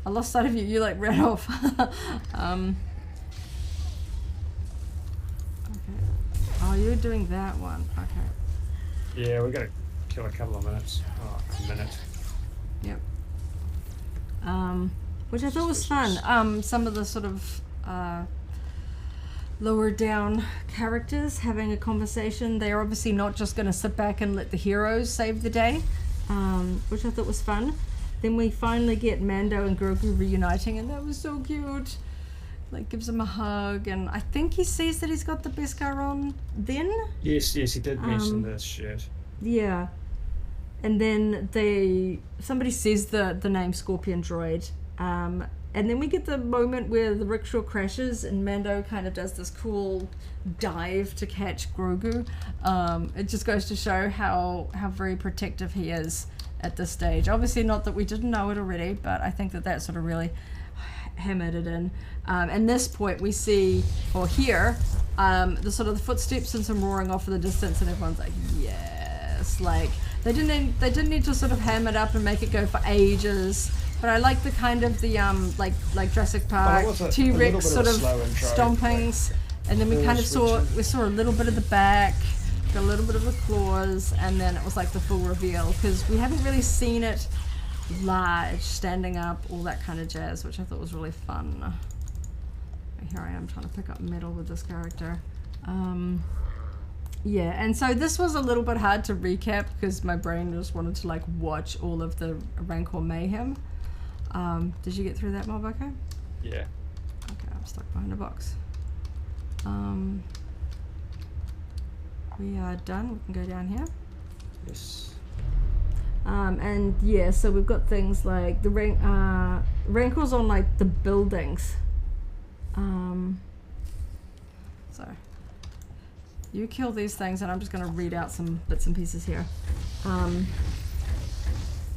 I lost sight of you. You like ran off. Okay. Oh, you're doing that one. Okay.
Yeah, we got to kill a couple of minutes. Oh, a minute.
Yep. Which I thought was fun. Some of the sort of lower down characters having a conversation. They are obviously not just going to sit back and let the heroes save the day, which I thought was fun. Then we finally get Mando and Grogu reuniting, and that was so cute. Like, gives him a hug, and I think he says that he's got the Beskar on then?
Yes, he did mention this shit.
Yeah. And then somebody says the name Scorpion Droid, and then we get the moment where the rickshaw crashes and Mando kind of does this cool dive to catch Grogu. It just goes to show how very protective he is at this stage. Obviously not that we didn't know it already, but I think that sort of really hammered it in. And this point we see or hear the sort of the footsteps and some roaring off in the distance, and everyone's like, yes. Like they didn't need to sort of ham it up and make it go for ages. But I like the kind of the like Jurassic Park T-Rex sort of stompings, and then we kind of saw a little bit of the back, got a little bit of the claws, and then it was like the full reveal, because we haven't really seen it large, standing up, all that kind of jazz, which I thought was really fun. Here I am trying to pick up metal with this character. Yeah, and so this was a little bit hard to recap because my brain just wanted to like watch all of the Rancor mayhem. Did you get through that, mob? Okay?
Yeah.
Okay, I'm stuck behind a box. We are done. We can go down here.
Yes.
And yeah, so we've got things like the Rancors on like the buildings. So You kill these things, and I'm just going to read out some bits and pieces here.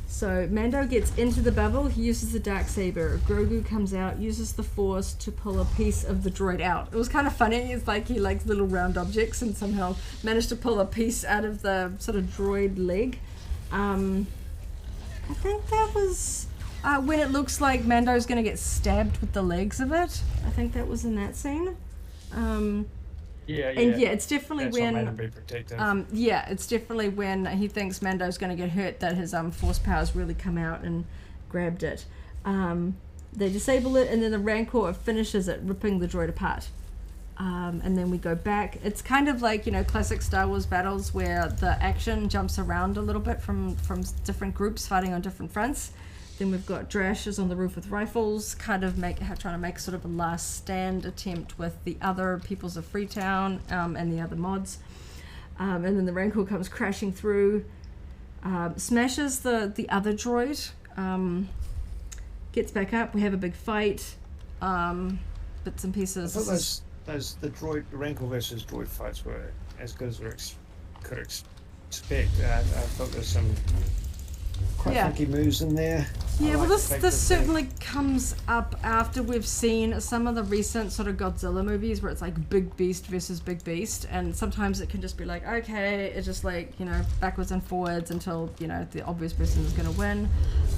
So Mando gets into the bubble. He uses the Darksaber. Grogu comes out, uses the Force to pull a piece of the droid out. It was kind of funny. It's like he likes little round objects and somehow managed to pull a piece out of the sort of droid leg. I think that was when it looks like Mando's going to get stabbed with the legs of it. I think that was in that scene. It's definitely
That's
when
what made him be protective.
it's definitely when he thinks Mando's going to get hurt that his force powers really come out and grabbed it. They disable it, and then the Rancor finishes it, ripping the droid apart. And then we go back. It's kind of like, classic Star Wars battles where the action jumps around a little bit from different groups fighting on different fronts. Then we've got Drash is on the roof with rifles, kind of trying to make sort of a last stand attempt with the other peoples of Freetown and the other mods. And then the Rancor comes crashing through, smashes the other droid, gets back up. We have a big fight, bits and pieces.
I thought the Rancor versus droid fights were as good as we could expect. I thought there's some quite funky moves in there.
Yeah, well, this certainly comes up after we've seen some of the recent sort of Godzilla movies where it's like big beast versus big beast, and sometimes it can just be like, okay, it's just like, backwards and forwards until, the obvious person is going to win.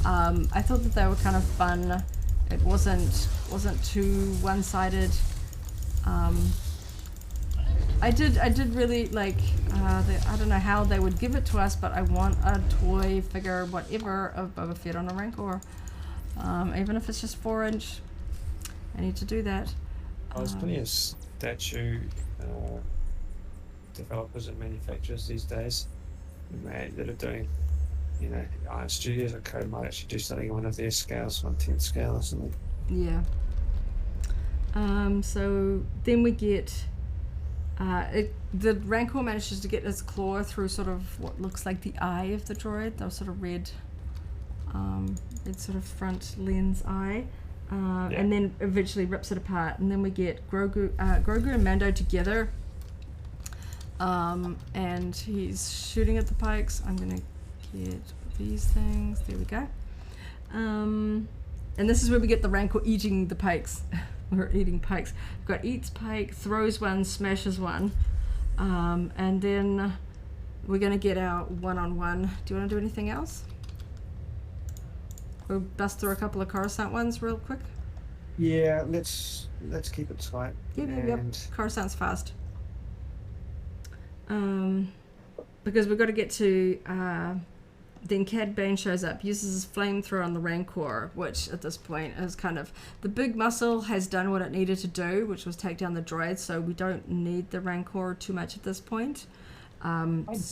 I thought that they were kind of fun. It wasn't too one-sided. I did really like, I don't know how they would give it to us, but I want a toy figure, whatever, of Boba Fett on a Rancor. Even if it's just 4-inch, I need to do that.
There's plenty of statue developers and manufacturers these days that are doing, Iron Studios or Code might actually do something on one of their scales, 1/10 scale or something.
Yeah. So then we get... the Rancor manages to get its claw through sort of what looks like the eye of the droid, the sort of red sort of front lens eye, and then eventually rips it apart. And then we get Grogu and Mando together, and he's shooting at the pikes. I'm gonna get these things. There we go. And this is where we get the Rancor eating the pikes. We're eating pikes. We've got eats pike, throws one, smashes one, and then we're going to get our one-on-one. Do you want to do anything else? We'll bust through a couple of Coruscant ones real quick.
Yeah, let's keep it tight.
Yep. Coruscant's fast. Because we've got to get to... Then Cad Bane shows up, uses his flamethrower on the Rancor, which at this point is kind of... The big muscle has done what it needed to do, which was take down the droid, so we don't need the Rancor too much at this point.
I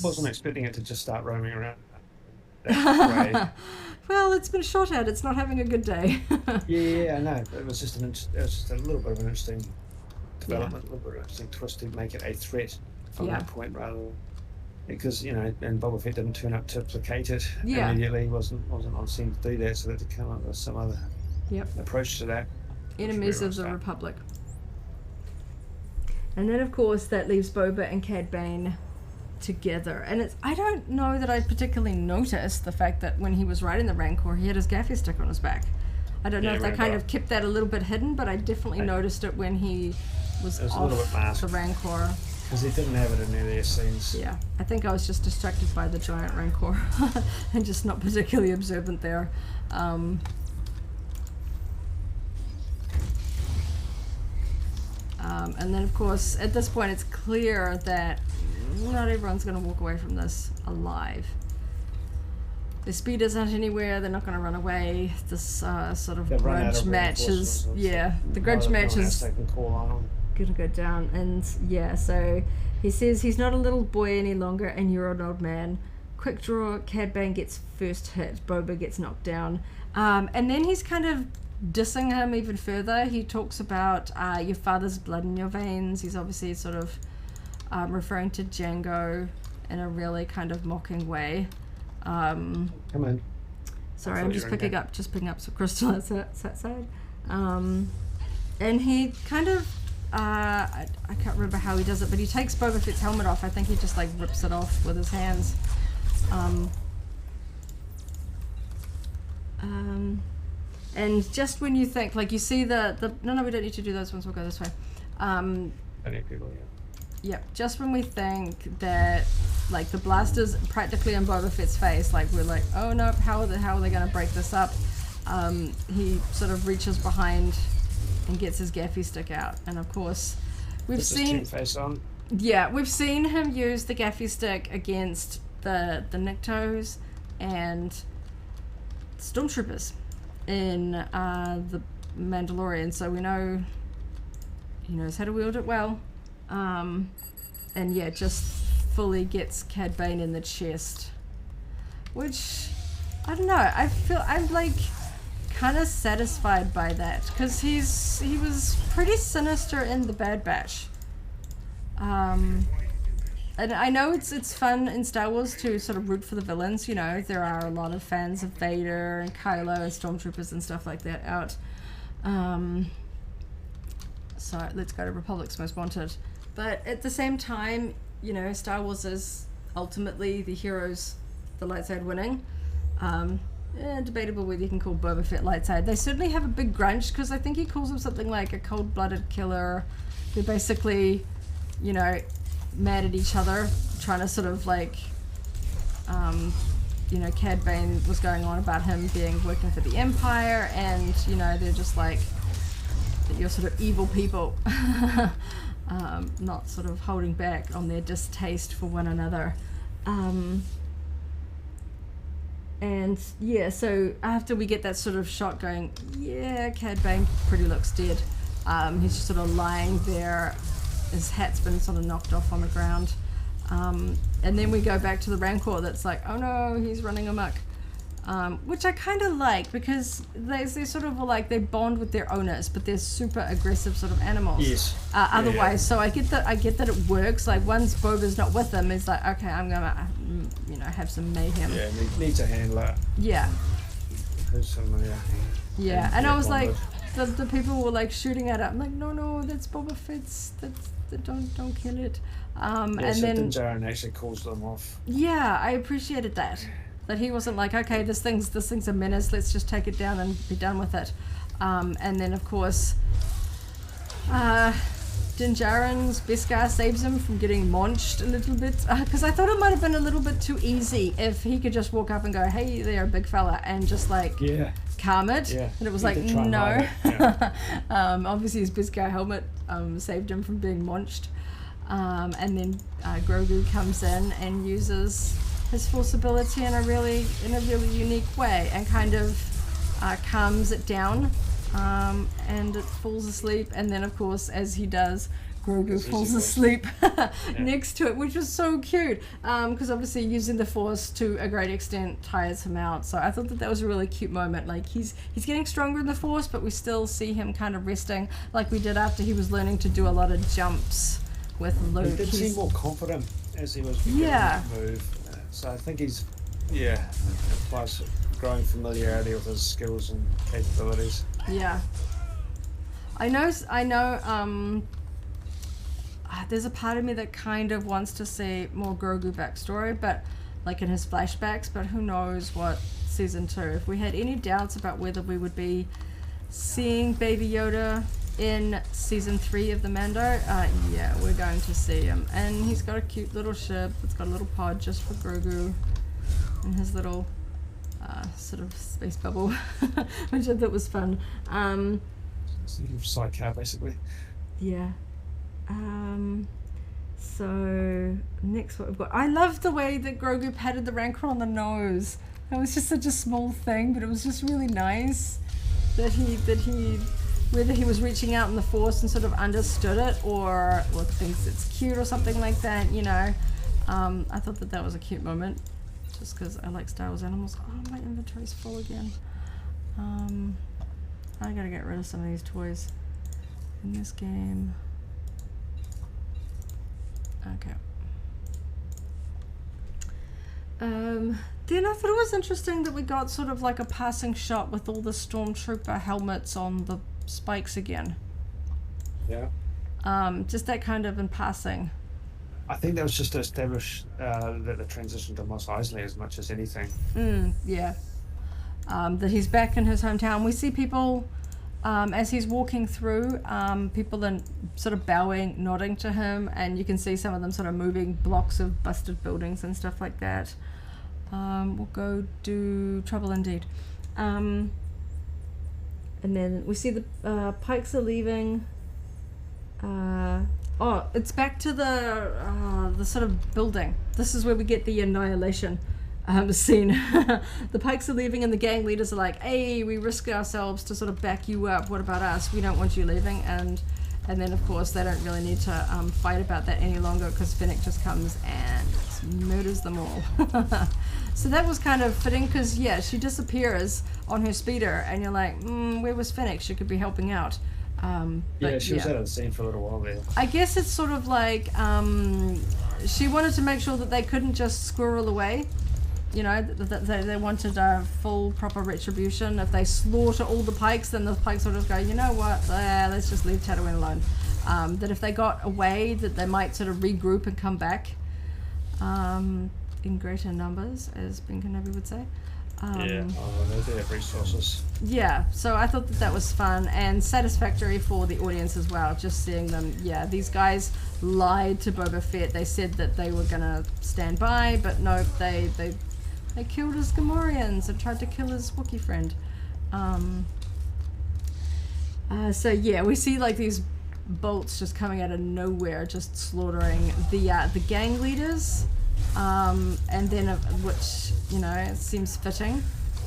wasn't expecting it to just start roaming around that way.
Well, it's been shot at. It's not having a good day.
Yeah, I know. It was just a little bit of an interesting development, a little bit of an interesting twist to make it a threat from that point rather than... Because, and Boba Fett didn't turn up to placate it immediately, wasn't on scene to do that, so they had to come up with some other approach to that.
Enemies of the Republic. And then, of course, that leaves Boba and Cad Bane together. And I don't know that I particularly noticed the fact that when he was riding the Rancor, he had his gaffi stick on his back. I don't know if they kind of kept that a little bit hidden, but I definitely noticed it when he was off
a little bit masked.
The Rancor.
Because he didn't have it in earlier scenes.
Yeah, I think I was just distracted by the giant Rancor and just not particularly observant there. And then, of course, at this point, it's clear that not everyone's going to walk away from this alive. Their speed isn't anywhere. They're not going to run away. This sort of grudge match is... Yeah, the grudge match is... Gonna go down, and so he says he's not a little boy any longer and you're an old man. Quick draw, Cad Bane gets first hit, Boba gets knocked down, and then he's kind of dissing him even further. He talks about your father's blood in your veins. He's obviously sort of referring to Django in a really kind of mocking way.
Come on.
Sorry, I'm just picking up some crystal outside. And he kind of I can't remember how he does it, but he takes Boba Fett's helmet off. I think he just like rips it off with his hands. And just when you think, like, you see the no, we don't need to do those ones, we'll go this way. Yeah, just when we think that, like, the blaster's practically in Boba Fett's face, like, we're like, oh no, how are they going to break this up? He sort of reaches behind and gets his gaffy stick out, and of course, we've seen him use the gaffy stick against the Niktos and stormtroopers in the Mandalorian, so we know he knows how to wield it well. And yeah, just fully gets Cad Bane in the chest, which, I don't know, I feel I'm like kind of satisfied by that, because he was pretty sinister in the Bad Batch. And I know it's fun in Star Wars to sort of root for the villains, you know, there are a lot of fans of Vader and Kylo and stormtroopers and stuff like that out. So let's go to Republic's Most Wanted. But at the same time, you know, Star Wars is ultimately the heroes, the light side winning. Debatable whether you can call Boba Fett light side. They certainly have a big grunge, because I think he calls him something like a cold-blooded killer. They're basically, you know, mad at each other, trying to sort of like, you know, Cad Bane was going on about him working for the Empire, and, you know, they're just like, that you're sort of evil people. Not sort of holding back on their distaste for one another. And yeah, so after we get that sort of shot going, yeah, Cad Bane pretty looks dead. He's just sort of lying there, his hat's been sort of knocked off on the ground. And then we go back to the Rancor that's like, oh no, he's running amok. Which I kind of like, because they sort of like, they bond with their owners, but they're super aggressive sort of animals.
Yes.
Otherwise,
yeah.
So I get that it works. Like, once Boba's not with them, it's like, okay, I'm gonna, you know, have some mayhem.
Yeah, need to handle it.
Yeah.
Yeah,
and I was like, the people were like shooting at it. I'm like, no, that's Boba Fett's. Don't kill it. And
so
then
Din Djarin actually calls them off.
Yeah, I appreciated that. That he wasn't like, okay, this thing's a menace, let's just take it down and be done with it. And then, of course, Din Djarin's Beskar saves him from getting launched a little bit. Because I thought it might have been a little bit too easy if he could just walk up and go, hey there, big fella, and just like calm it. Yeah. And it was like, no. Yeah. Obviously his Beskar helmet saved him from being launched. And then Grogu comes in and uses his force ability in a really unique way, and kind of calms it down, and it falls asleep. And then, of course, as he does, Grogu falls asleep next to it, which was so cute, because obviously using the force to a great extent tires him out. So I thought that was a really cute moment. Like, he's getting stronger in the force, but we still see him kind of resting, like we did after he was learning to do a lot of jumps with Luke.
He did seem more confident as he was beginning to move. So I think he's, plus growing familiarity with his skills and capabilities. Yeah.
I know, there's a part of me that kind of wants to see more Grogu backstory, but like in his flashbacks, but who knows what season 2. If we had any doubts about whether we would be seeing Baby Yoda in season 3 of the Mando, yeah, we're going to see him. And he's got a cute little ship. It's got a little pod just for Grogu and his little sort of space bubble, which I thought was fun.
Sidecar, basically.
Yeah. So next, what we've got, I love the way that Grogu patted the Rancor on the nose. That was just such a small thing, but it was just really nice that he whether he was reaching out in the Force and sort of understood it, or thinks it's cute or something like that, you know. I thought that was a cute moment, just because I like Star Wars animals. Oh, my inventory's full again. I gotta get rid of some of these toys in this game. Okay. Then I thought it was interesting that we got sort of like a passing shot with all the stormtrooper helmets on the spikes again.
Yeah.
Just that kind of in passing.
I think that was just to establish that the transition to Mos Eisley as much as anything.
Yeah. That he's back in his hometown. We see people as he's walking through, people are sort of bowing, nodding to him, and you can see some of them sort of moving blocks of busted buildings and stuff like that. We'll go do Trouble Indeed. And then we see the Pikes are leaving. It's back to the sort of building. This is where we get the annihilation scene. The Pikes are leaving and the gang leaders are like, hey, we risk ourselves to sort of back you up. What about us? We don't want you leaving. And then, of course, they don't really need to fight about that any longer because Fennec just comes and murders them all. So that was kind of fitting because, yeah, she disappears on her speeder and you're like, where was Fennec? She could be helping out.
Yeah, she was out of the scene for a little while there.
I guess it's sort of like she wanted to make sure that they couldn't just squirrel away. You know, they wanted a full, proper retribution. If they slaughter all the Pikes, then the Pikes will just go, you know what, let's just leave Tatooine alone. That if they got away, that they might sort of regroup and come back in greater numbers, as Ben Kenobi would say.
They have resources.
Yeah, so I thought that was fun and satisfactory for the audience as well, just seeing them. Yeah, these guys lied to Boba Fett. They said that they were going to stand by, but no, they killed his Gamorreans and tried to kill his Wookiee friend. So yeah, we see like these bolts just coming out of nowhere, just slaughtering the gang leaders, and then which, you know, it seems fitting,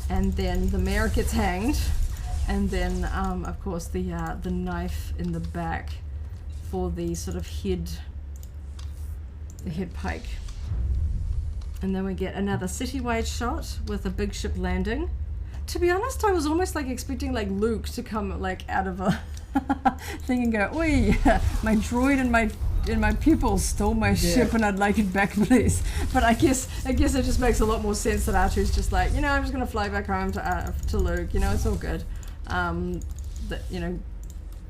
and then the mayor gets hanged, and then of course the knife in the back for the sort of head Pike. And then we get another citywide shot with a big ship landing. To be honest, I was almost like expecting like Luke to come like out of a thing and go, "Oi, my droid and my pupils stole my ship and I'd like it back, please." But I guess it just makes a lot more sense that R2's just like, you know, I'm just gonna fly back home to Luke. You know, it's all good. That, you know,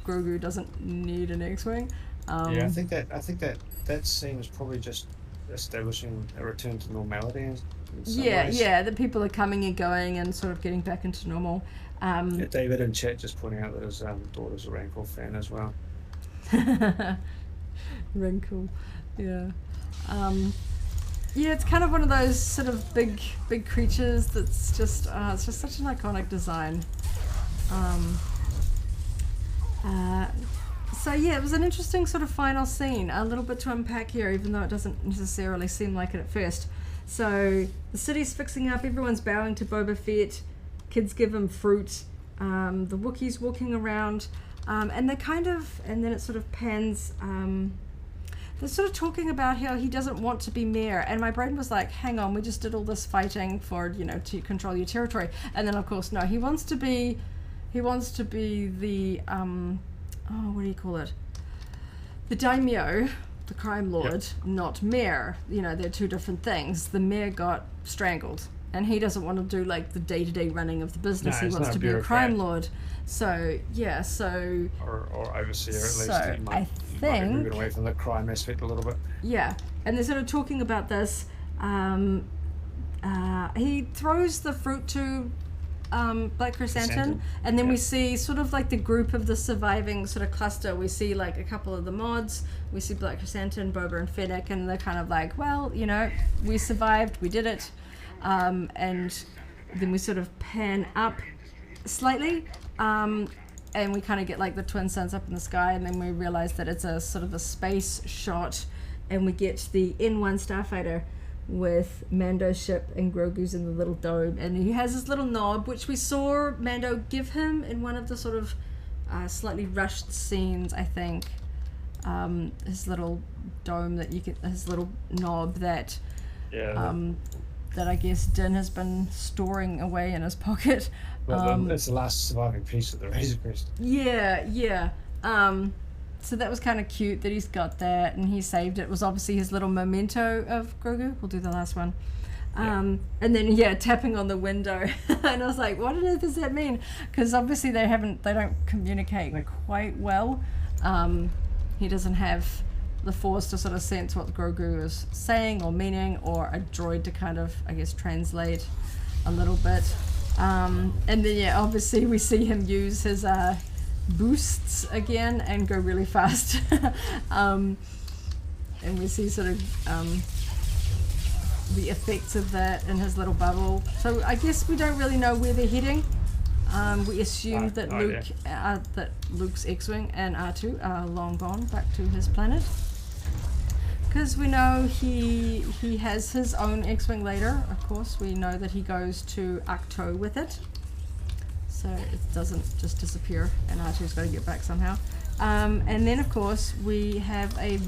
Grogu doesn't need an X-wing.
I think that scene was probably just establishing a return to normality in some ways.
That people are coming and going and sort of getting back into normal.
David in chat just pointing out that his daughter's a Rancor fan as well.
Wrinkle, yeah. It's kind of one of those sort of big creatures that's just it's just such an iconic design. So yeah, it was an interesting sort of final scene, a little bit to unpack here, even though it doesn't necessarily seem like it at first. So the city's fixing up, everyone's bowing to Boba Fett, kids give him fruit, the Wookiees walking around, and then it sort of pans, they're sort of talking about how he doesn't want to be mayor, and my brain was like, hang on, we just did all this fighting for, you know, to control your territory, and then of course, no, he wants to be the, what do you call it? The daimyo, the crime lord, not mayor. You know, they're two different things. The mayor got strangled, and he doesn't want to do like the day-to-day running of the business. He wants to be a crime lord. So yeah,
or overseer at least.
So
he might be moving away from the crime aspect a little bit. Yeah,
and they're sort of talking about this. He throws the fruit to Black Chrysanthemum, and then we see sort of like the group of the surviving sort of cluster. We see like a couple of the mods, we see Black Chrysanthemum, Boba and Fennec, and they're kind of like, well, you know, we survived, we did it, and then we sort of pan up slightly, and we kind of get like the twin suns up in the sky, and then we realize that it's a sort of a space shot, and we get the N1 starfighter with Mando's ship, and Grogu's in the little dome, and he has his little knob, which we saw Mando give him in one of the sort of slightly rushed scenes, I think. His little dome that you can, his little knob that that I guess Din has been storing away in his pocket.
Well, it's the last surviving piece of the Razor Crest.
So that was kind of cute that he's got that, and he saved it. It was obviously his little memento of Grogu. We'll do the last one. And then tapping on the window, and I was like, what on earth does that mean? Because obviously they don't communicate quite well. He doesn't have the Force to sort of sense what Grogu is saying or meaning, or a droid to kind of, I guess, translate a little bit. And then, obviously we see him use his boosts again and go really fast. And we see sort of the effects of that in his little bubble. So I guess we don't really know where they're heading. We assume that that Luke's X-Wing and R2 are long gone back to his planet. Because we know he has his own X-Wing later, of course. We know that he goes to Ahch-To with it. So it doesn't just disappear, and R2's got to get back somehow. And then, of course, we have end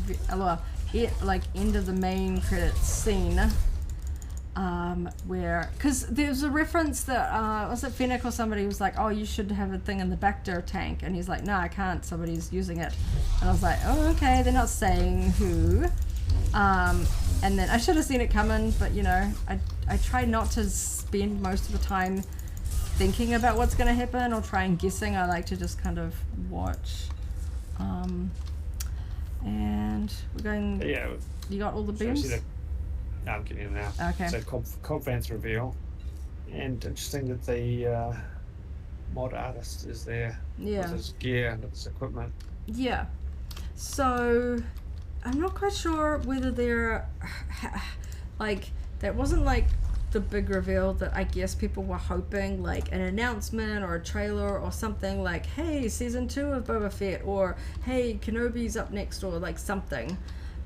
of the main credits scene, where, because there's a reference that, was it Fennec or somebody was like, oh, you should have a thing in the Bacta tank, and he's like, no, I can't, somebody's using it. And I was like, oh, okay, they're not saying who. And then I should have seen it coming, but I try not to spend most of the time thinking about what's going to happen or try and guessing. I like to just kind of watch. And we're going. Yeah. You got all the beams?
No, I'm getting it now.
Okay.
So Cobb Vanth's reveal, and interesting that the mod artist is there with his gear and his equipment.
Yeah. So I'm not quite sure whether they're like, that wasn't like the big reveal that I guess people were hoping, like an announcement or a trailer or something like, hey, season 2 of Boba Fett, or hey, Kenobi's up next, or like something.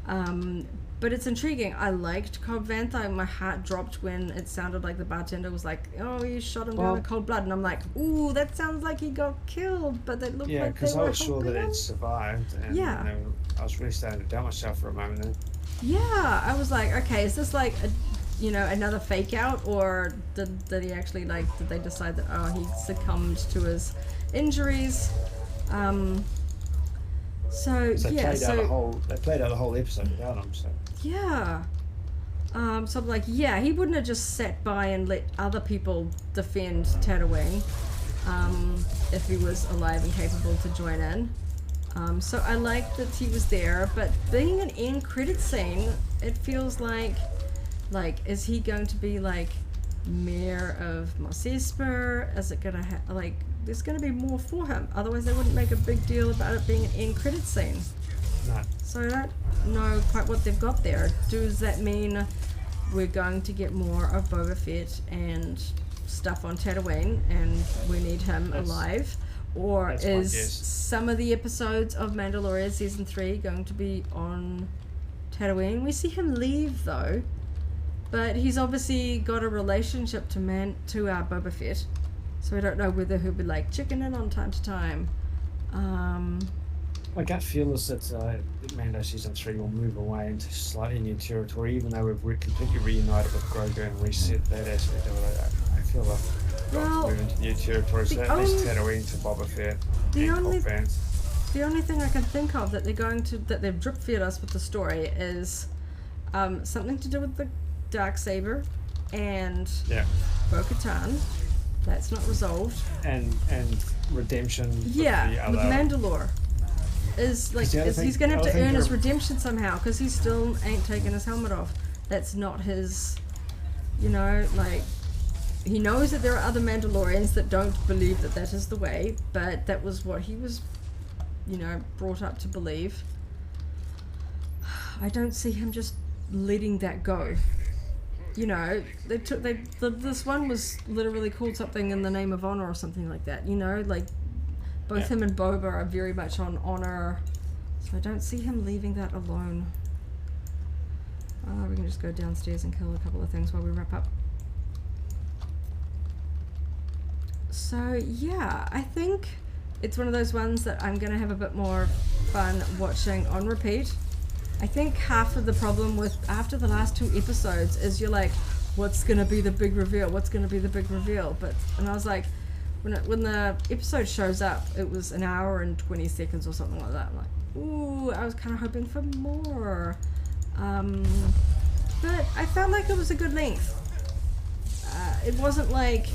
But it's intriguing. I liked Cobb Vanth. My heart dropped when it sounded like the bartender was like, oh, you shot him down in cold blood. And I'm like, ooh, that sounds like he got killed. But they looked like they were helping him. Yeah, because
I was sure that it survived. And I was really starting to doubt myself for a moment then.
Yeah, I was like, okay, is this like another fake out, or did he actually, like, did they decide that, oh, he succumbed to his injuries? So
they played out the whole episode without him. So
yeah. So I'm like, yeah, he wouldn't have just sat by and let other people defend Tatooine if he was alive and capable to join in. So I like that he was there, but being an end credit scene, it feels like, is he going to be like Mayor of Mos Espa? Is it gonna there's gonna be more for him? Otherwise, they wouldn't make a big deal about it being an end credit scene.
No.
So I don't know quite what they've got there. Does that mean we're going to get more of Boba Fett and stuff on Tatooine, and we need him alive? Or is some of the episodes of Mandalorian Season 3 going to be on Tatooine? We see him leave, though. But he's obviously got a relationship to Boba Fett. So I don't know whether he'll be, like, chicken in on time to time.
My gut feel is that Mando Season 3 will move away into slightly new territory, even though we've completely reunited with Grogu and reset that aspect of it. I feel like we'll move into new territory, so at least Tatooine to Boba Fett and Cobb Vanth.
The only thing I can think of that they've drip fed us with the story is something to do with the Darksaber and Bo-Katan. That's not resolved.
And redemption.
Yeah, with Mandalore. He's going to have to earn his redemption somehow, because he still ain't taken his helmet off. That's not his, he knows that there are other Mandalorians that don't believe that is the way, but that was what he was, brought up to believe. I don't see him just letting that go. This one was literally called something in the name of honor or something like that. Both him and Boba are very much on honor, so I don't see him leaving that alone. We can just go downstairs and kill a couple of things while we wrap up. So yeah, I think it's one of those ones that I'm going to have a bit more fun watching on repeat. I think half of the problem with after the last 2 episodes is you're like, what's going to be the big reveal? What's going to be the big reveal? And I was like, when the episode shows up, it was an hour and 20 seconds or something like that. I'm like, ooh, I was kind of hoping for more. But I felt like it was a good length. It wasn't like,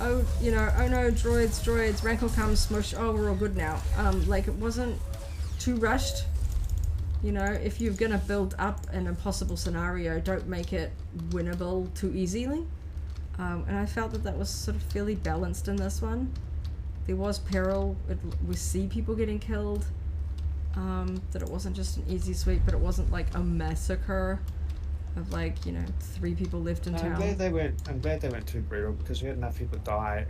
oh no, droids, rankle comes, smush, oh, we're all good now. It wasn't too rushed. You know, if you're going to build up an impossible scenario, don't make it winnable too easily. And I felt that was sort of fairly balanced in this one. There was peril. We see people getting killed. That it wasn't just an easy sweep, but it wasn't like a massacre of 3 people left in town.
I'm glad they weren't too brutal, because we had enough people die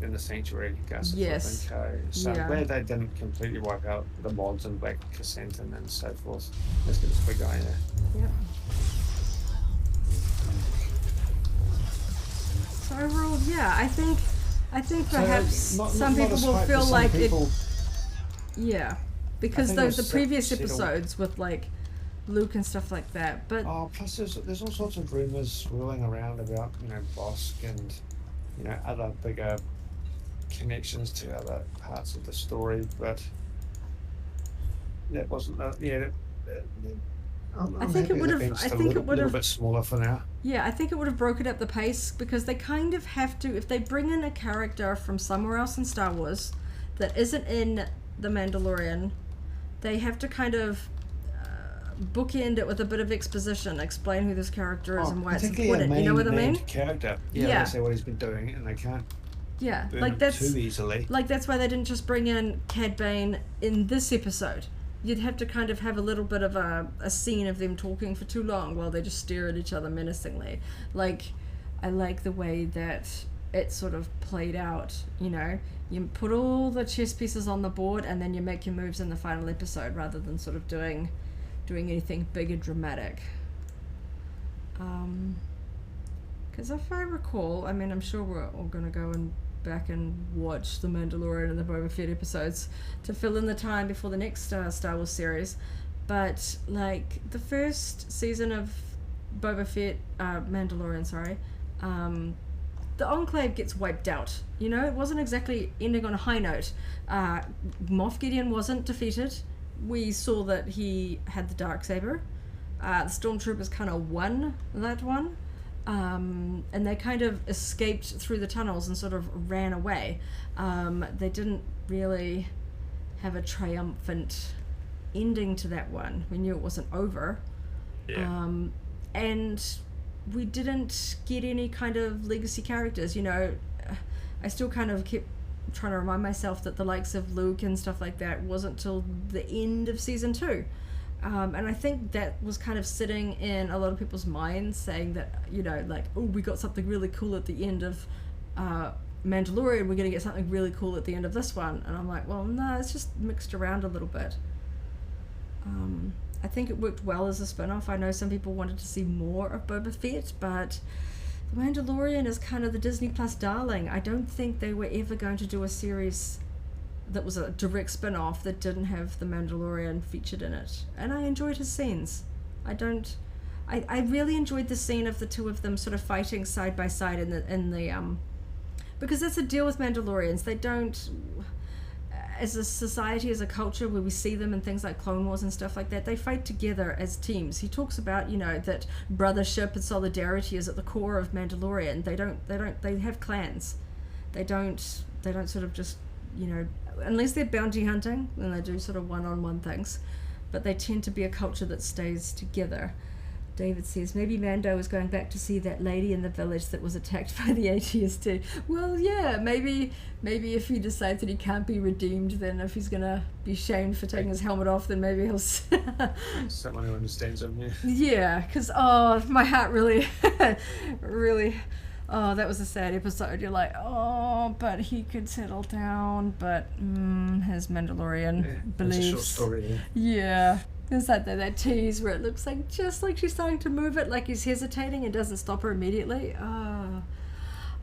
in the sanctuary.
Yes.
So I'm glad they didn't completely wipe out the mods and Black Casentin and so forth. Let's get this big guy in there.
Yep. So overall, yeah, I think perhaps some people will feel like it. Yeah, because the previous episodes with Luke and stuff like that. But
plus there's all sorts of rumors swirling around about Bosk and other bigger connections to other parts of the story, but that wasn't I think it would have. I think it would have a little bit smaller for now.
Yeah, I think it would have broken up the pace, because they kind of have to, if they bring in a character from somewhere else in Star Wars that isn't in The Mandalorian, they have to kind of bookend it with a bit of exposition, explain who this character is and why it's important. You know what I mean?
Character. Yeah. They say what he's been doing, and they can't.
Yeah,
burn him too easily.
That's why they didn't just bring in Cad Bane in this episode. You'd have to kind of have a little bit of a scene of them talking for too long while they just stare at each other menacingly. I like the way that it sort of played out. You put all the chess pieces on the board, and then you make your moves in the final episode, rather than sort of doing anything big and dramatic. Because if I recall, I'm sure we're all going to go back and watch The Mandalorian and the Boba Fett episodes to fill in the time before the next Star Wars series. But, the first season of Boba Fett, Mandalorian, sorry, the Enclave gets wiped out. It wasn't exactly ending on a high note. Moff Gideon wasn't defeated. We saw that he had the Darksaber. The Stormtroopers kind of won that one. And they kind of escaped through the tunnels and sort of ran away. They didn't really have a triumphant ending to that one. We knew it wasn't over.
Yeah.
And we didn't get any kind of legacy characters. I still kind of kept trying to remind myself that the likes of Luke and stuff like that wasn't till the end of season 2. And I think that was kind of sitting in a lot of people's minds, saying that, we got something really cool at the end of Mandalorian, we're going to get something really cool at the end of this one. And I'm like, well, no, it's just mixed around a little bit. I think it worked well as a spin-off. I know some people wanted to see more of Boba Fett, but The Mandalorian is kind of the Disney Plus darling. I don't think they were ever going to do a series that was a direct spin-off that didn't have the Mandalorian featured in it. And I enjoyed his scenes. I really enjoyed the scene of the two of them sort of fighting side by side in the because that's a deal with Mandalorians. They don't, as a society, as a culture where we see them in things like Clone Wars and stuff like that, they fight together as teams. He talks about, that brothership and solidarity is at the core of Mandalorian. They have clans. They don't sort of just, unless they're bounty hunting, then they do sort of one-on-one things, but they tend to be a culture that stays together. David says, maybe Mando is going back to see that lady in the village that was attacked by the ATST. Well, yeah, maybe if he decides that he can't be redeemed, then if he's going to be shamed for taking his helmet off, then maybe he'll...
Someone who understands him, yeah.
Yeah, because, my heart really, really... Oh, that was a sad episode. You're like, but he could settle down, but his Mandalorian beliefs.
It's a short story,
yeah. There's that tease where it looks just like she's starting to move it, like he's hesitating and doesn't stop her immediately.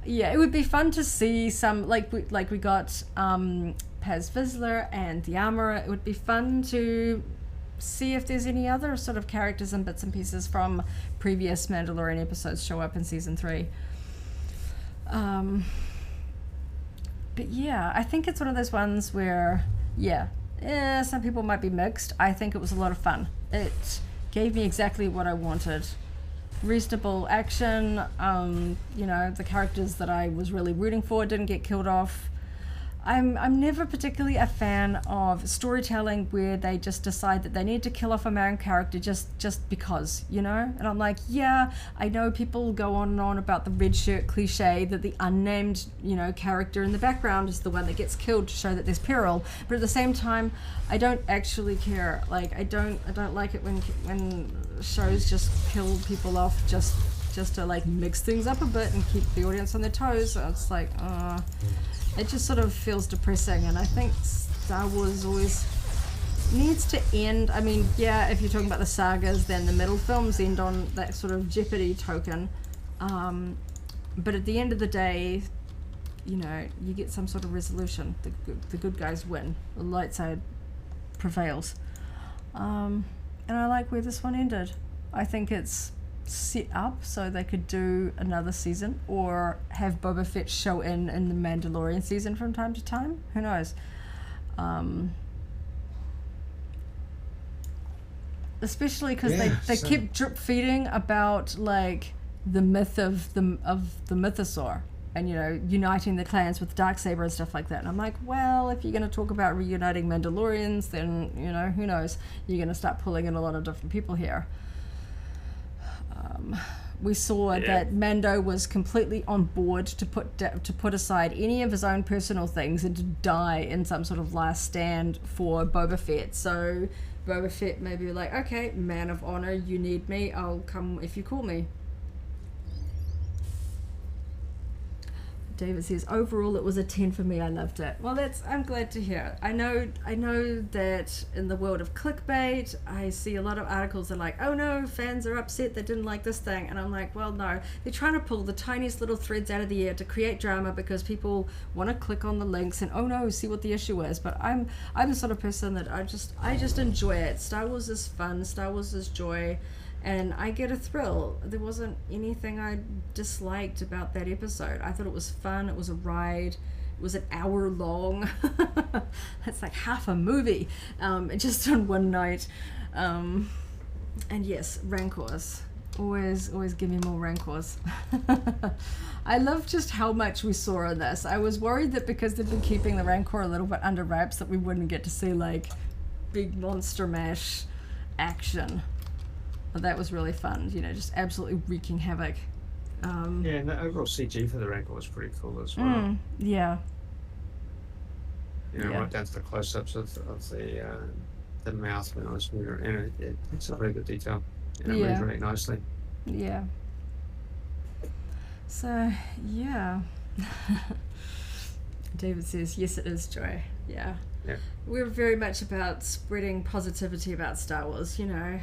Yeah, it would be fun to see some, like we got Paz Vizsla and the Armorer. It would be fun to see if there's any other sort of characters and bits and pieces from previous Mandalorian episodes show up in season 3. But yeah, I think it's one of those ones where, some people might be mixed. I think it was a lot of fun. It gave me exactly what I wanted. Reasonable action, the characters that I was really rooting for didn't get killed off. I'm never particularly a fan of storytelling where they just decide that they need to kill off a main character just because, you know? And I'm like, yeah, I know people go on and on about the red shirt cliche that the unnamed, you know, character in the background is the one that gets killed to show that there's peril. But at the same time, I don't actually care. Like, I don't like it when shows just kill people off just to like mix things up a bit and keep the audience on their toes. So it's like, it just sort of feels depressing, and I think Star Wars always needs to end. I mean, yeah, if you're talking about the sagas, then the middle films end on that sort of jeopardy token. But at the end of the day, you know, you get some sort of resolution. The good guys win. The light side prevails. And I like where this one ended. I think it's set up so they could do another season or have Boba Fett show in the Mandalorian season from time to time. Who knows? Especially because they kept drip feeding about like the myth of the mythosaur and, you know, uniting the clans with Darksaber and stuff like that. And I'm like, well, if you're going to talk about reuniting Mandalorians, then, you know, who knows? You're going to start pulling in a lot of different people here. We saw that Mando was completely on board to put aside any of his own personal things and to die in some sort of last stand for Boba Fett. So Boba Fett may be like, okay, man of honor, you need me, I'll come if you call me. David says, overall it was a 10 for me. I loved it. Well, I'm glad to hear. I know that in the world of clickbait, I see a lot of articles that are like, oh no, fans are upset they didn't like this thing. And I'm like, well, no, they're trying to pull the tiniest little threads out of the air to create drama because people want to click on the links and, oh no, see what the issue is. But I'm the sort of person that I just enjoy it. Star Wars is fun. Star Wars is joy. And I get a thrill. There wasn't anything I disliked about that episode. I thought it was fun. It was a ride. It was an hour long. That's like half a movie, just on one night. And yes, Rancors. Always give me more Rancors. I love just how much we saw in this. I was worried that because they've been keeping the Rancor a little bit under wraps that we wouldn't get to see like big monster mash action. But that was really fun, you know, just absolutely wreaking havoc.
And the overall CG for the Rancor was pretty cool as well.
Yeah.
You know, right down to the close-ups of the mouth when I was moving, and it's a very good detail. And it moved really nicely.
Yeah. So, yeah. David says, yes, it is, Joy. Yeah. We're very much about spreading positivity about Star Wars, you know.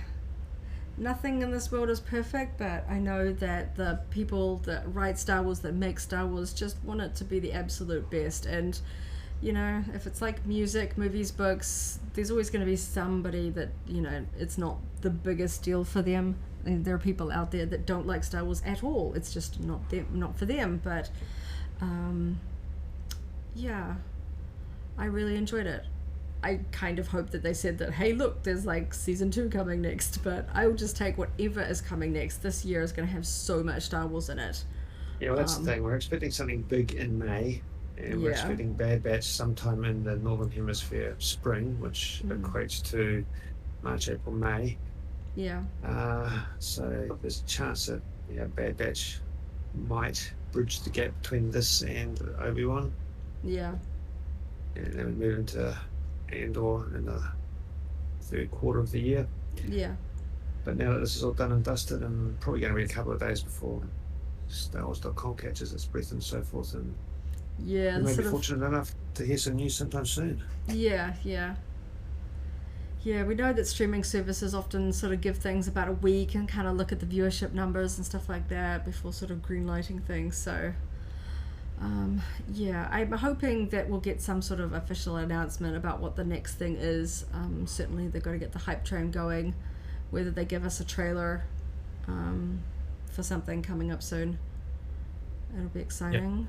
Nothing in this world is perfect, but I know that the people that write Star Wars, that make Star Wars, just want it to be the absolute best. And, you know, if it's like music, movies, books, there's always going to be somebody that, you know, it's not the biggest deal for them. And there are people out there that don't like Star Wars at all. It's just not for them. But, yeah, I really enjoyed it. I kind of hope that they said that, hey, look, there's like season 2 coming next, but I will just take whatever is coming next. This year is going to have so much Star Wars in it.
Yeah, well, that's the thing. We're expecting something big in May, and we're expecting Bad Batch sometime in the Northern Hemisphere spring, which equates to March, April, May.
Yeah.
So there's a chance that Bad Batch might bridge the gap between this and Obi-Wan.
Yeah.
And then we move into Andor in the third quarter of the year.
Yeah.
But now that this is all done and dusted, and probably going to be a couple of days before StarWars.com catches its breath and so forth, and we may be fortunate enough to hear some news sometime soon. Yeah,
we know that streaming services often sort of give things about a week and kind of look at the viewership numbers and stuff like that before sort of green-lighting things, so I'm hoping that we'll get some sort of official announcement about what the next thing is. Certainly they've got to get the hype train going, whether they give us a trailer for something coming up soon. It'll be exciting.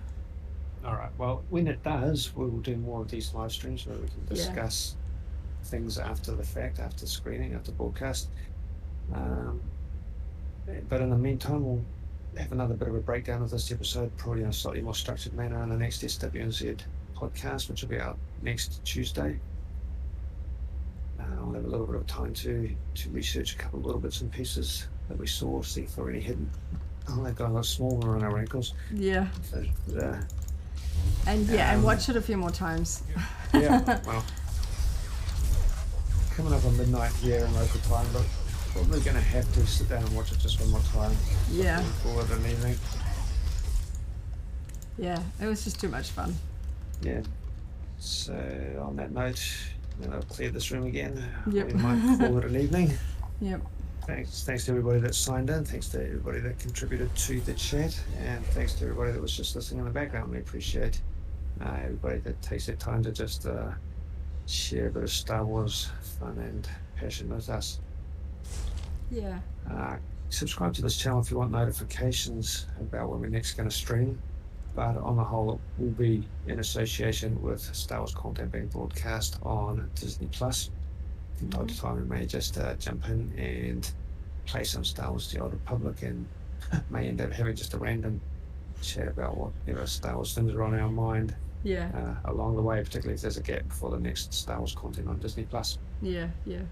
Yep. All right, well, when it does, we will do more of these live streams where we can discuss things after the fact, after screening, after broadcast. But in the meantime, we'll have another bit of a breakdown of this episode, probably in a slightly more structured manner in the next SWNZ. podcast, which will be out next Tuesday. I'll have a little bit of time to research a couple of little bits and pieces that we saw, see if there are any hidden. Oh, they've got a lot smaller on our ankles.
Yeah.
So,
and watch it a few more times.
Yeah, well, coming up on midnight here in local time, but probably going to have to sit down and watch it just one more time.
Yeah.
Forward an evening.
Yeah, it was just too much fun.
Yeah. So on that note, I'll clear this room again.
Yep.
We might call it an evening.
Yep.
Thanks to everybody that signed in. Thanks to everybody that contributed to the chat, and thanks to everybody that was just listening in the background. We appreciate everybody that takes their time to just share a bit of Star Wars fun and passion with us.
Yeah.
Subscribe to this channel if you want notifications about when we're next going to stream. But on the whole, it will be in association with Star Wars content being broadcast on Disney Plus. From time to time, we may just jump in and play some Star Wars: The Old Republic, and may end up having just a random chat about whatever Star Wars things are on our mind.
Yeah.
Along the way, particularly if there's a gap before the next Star Wars content on Disney Plus.
Yeah. Yeah.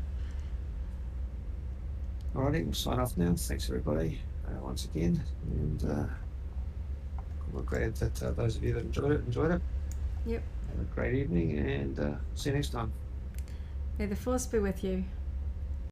Alrighty, we'll sign off now. Thanks everybody once again, and we're glad that those of you that enjoyed it.
Yep.
Have a great evening, and see you next time.
May the Force be with you.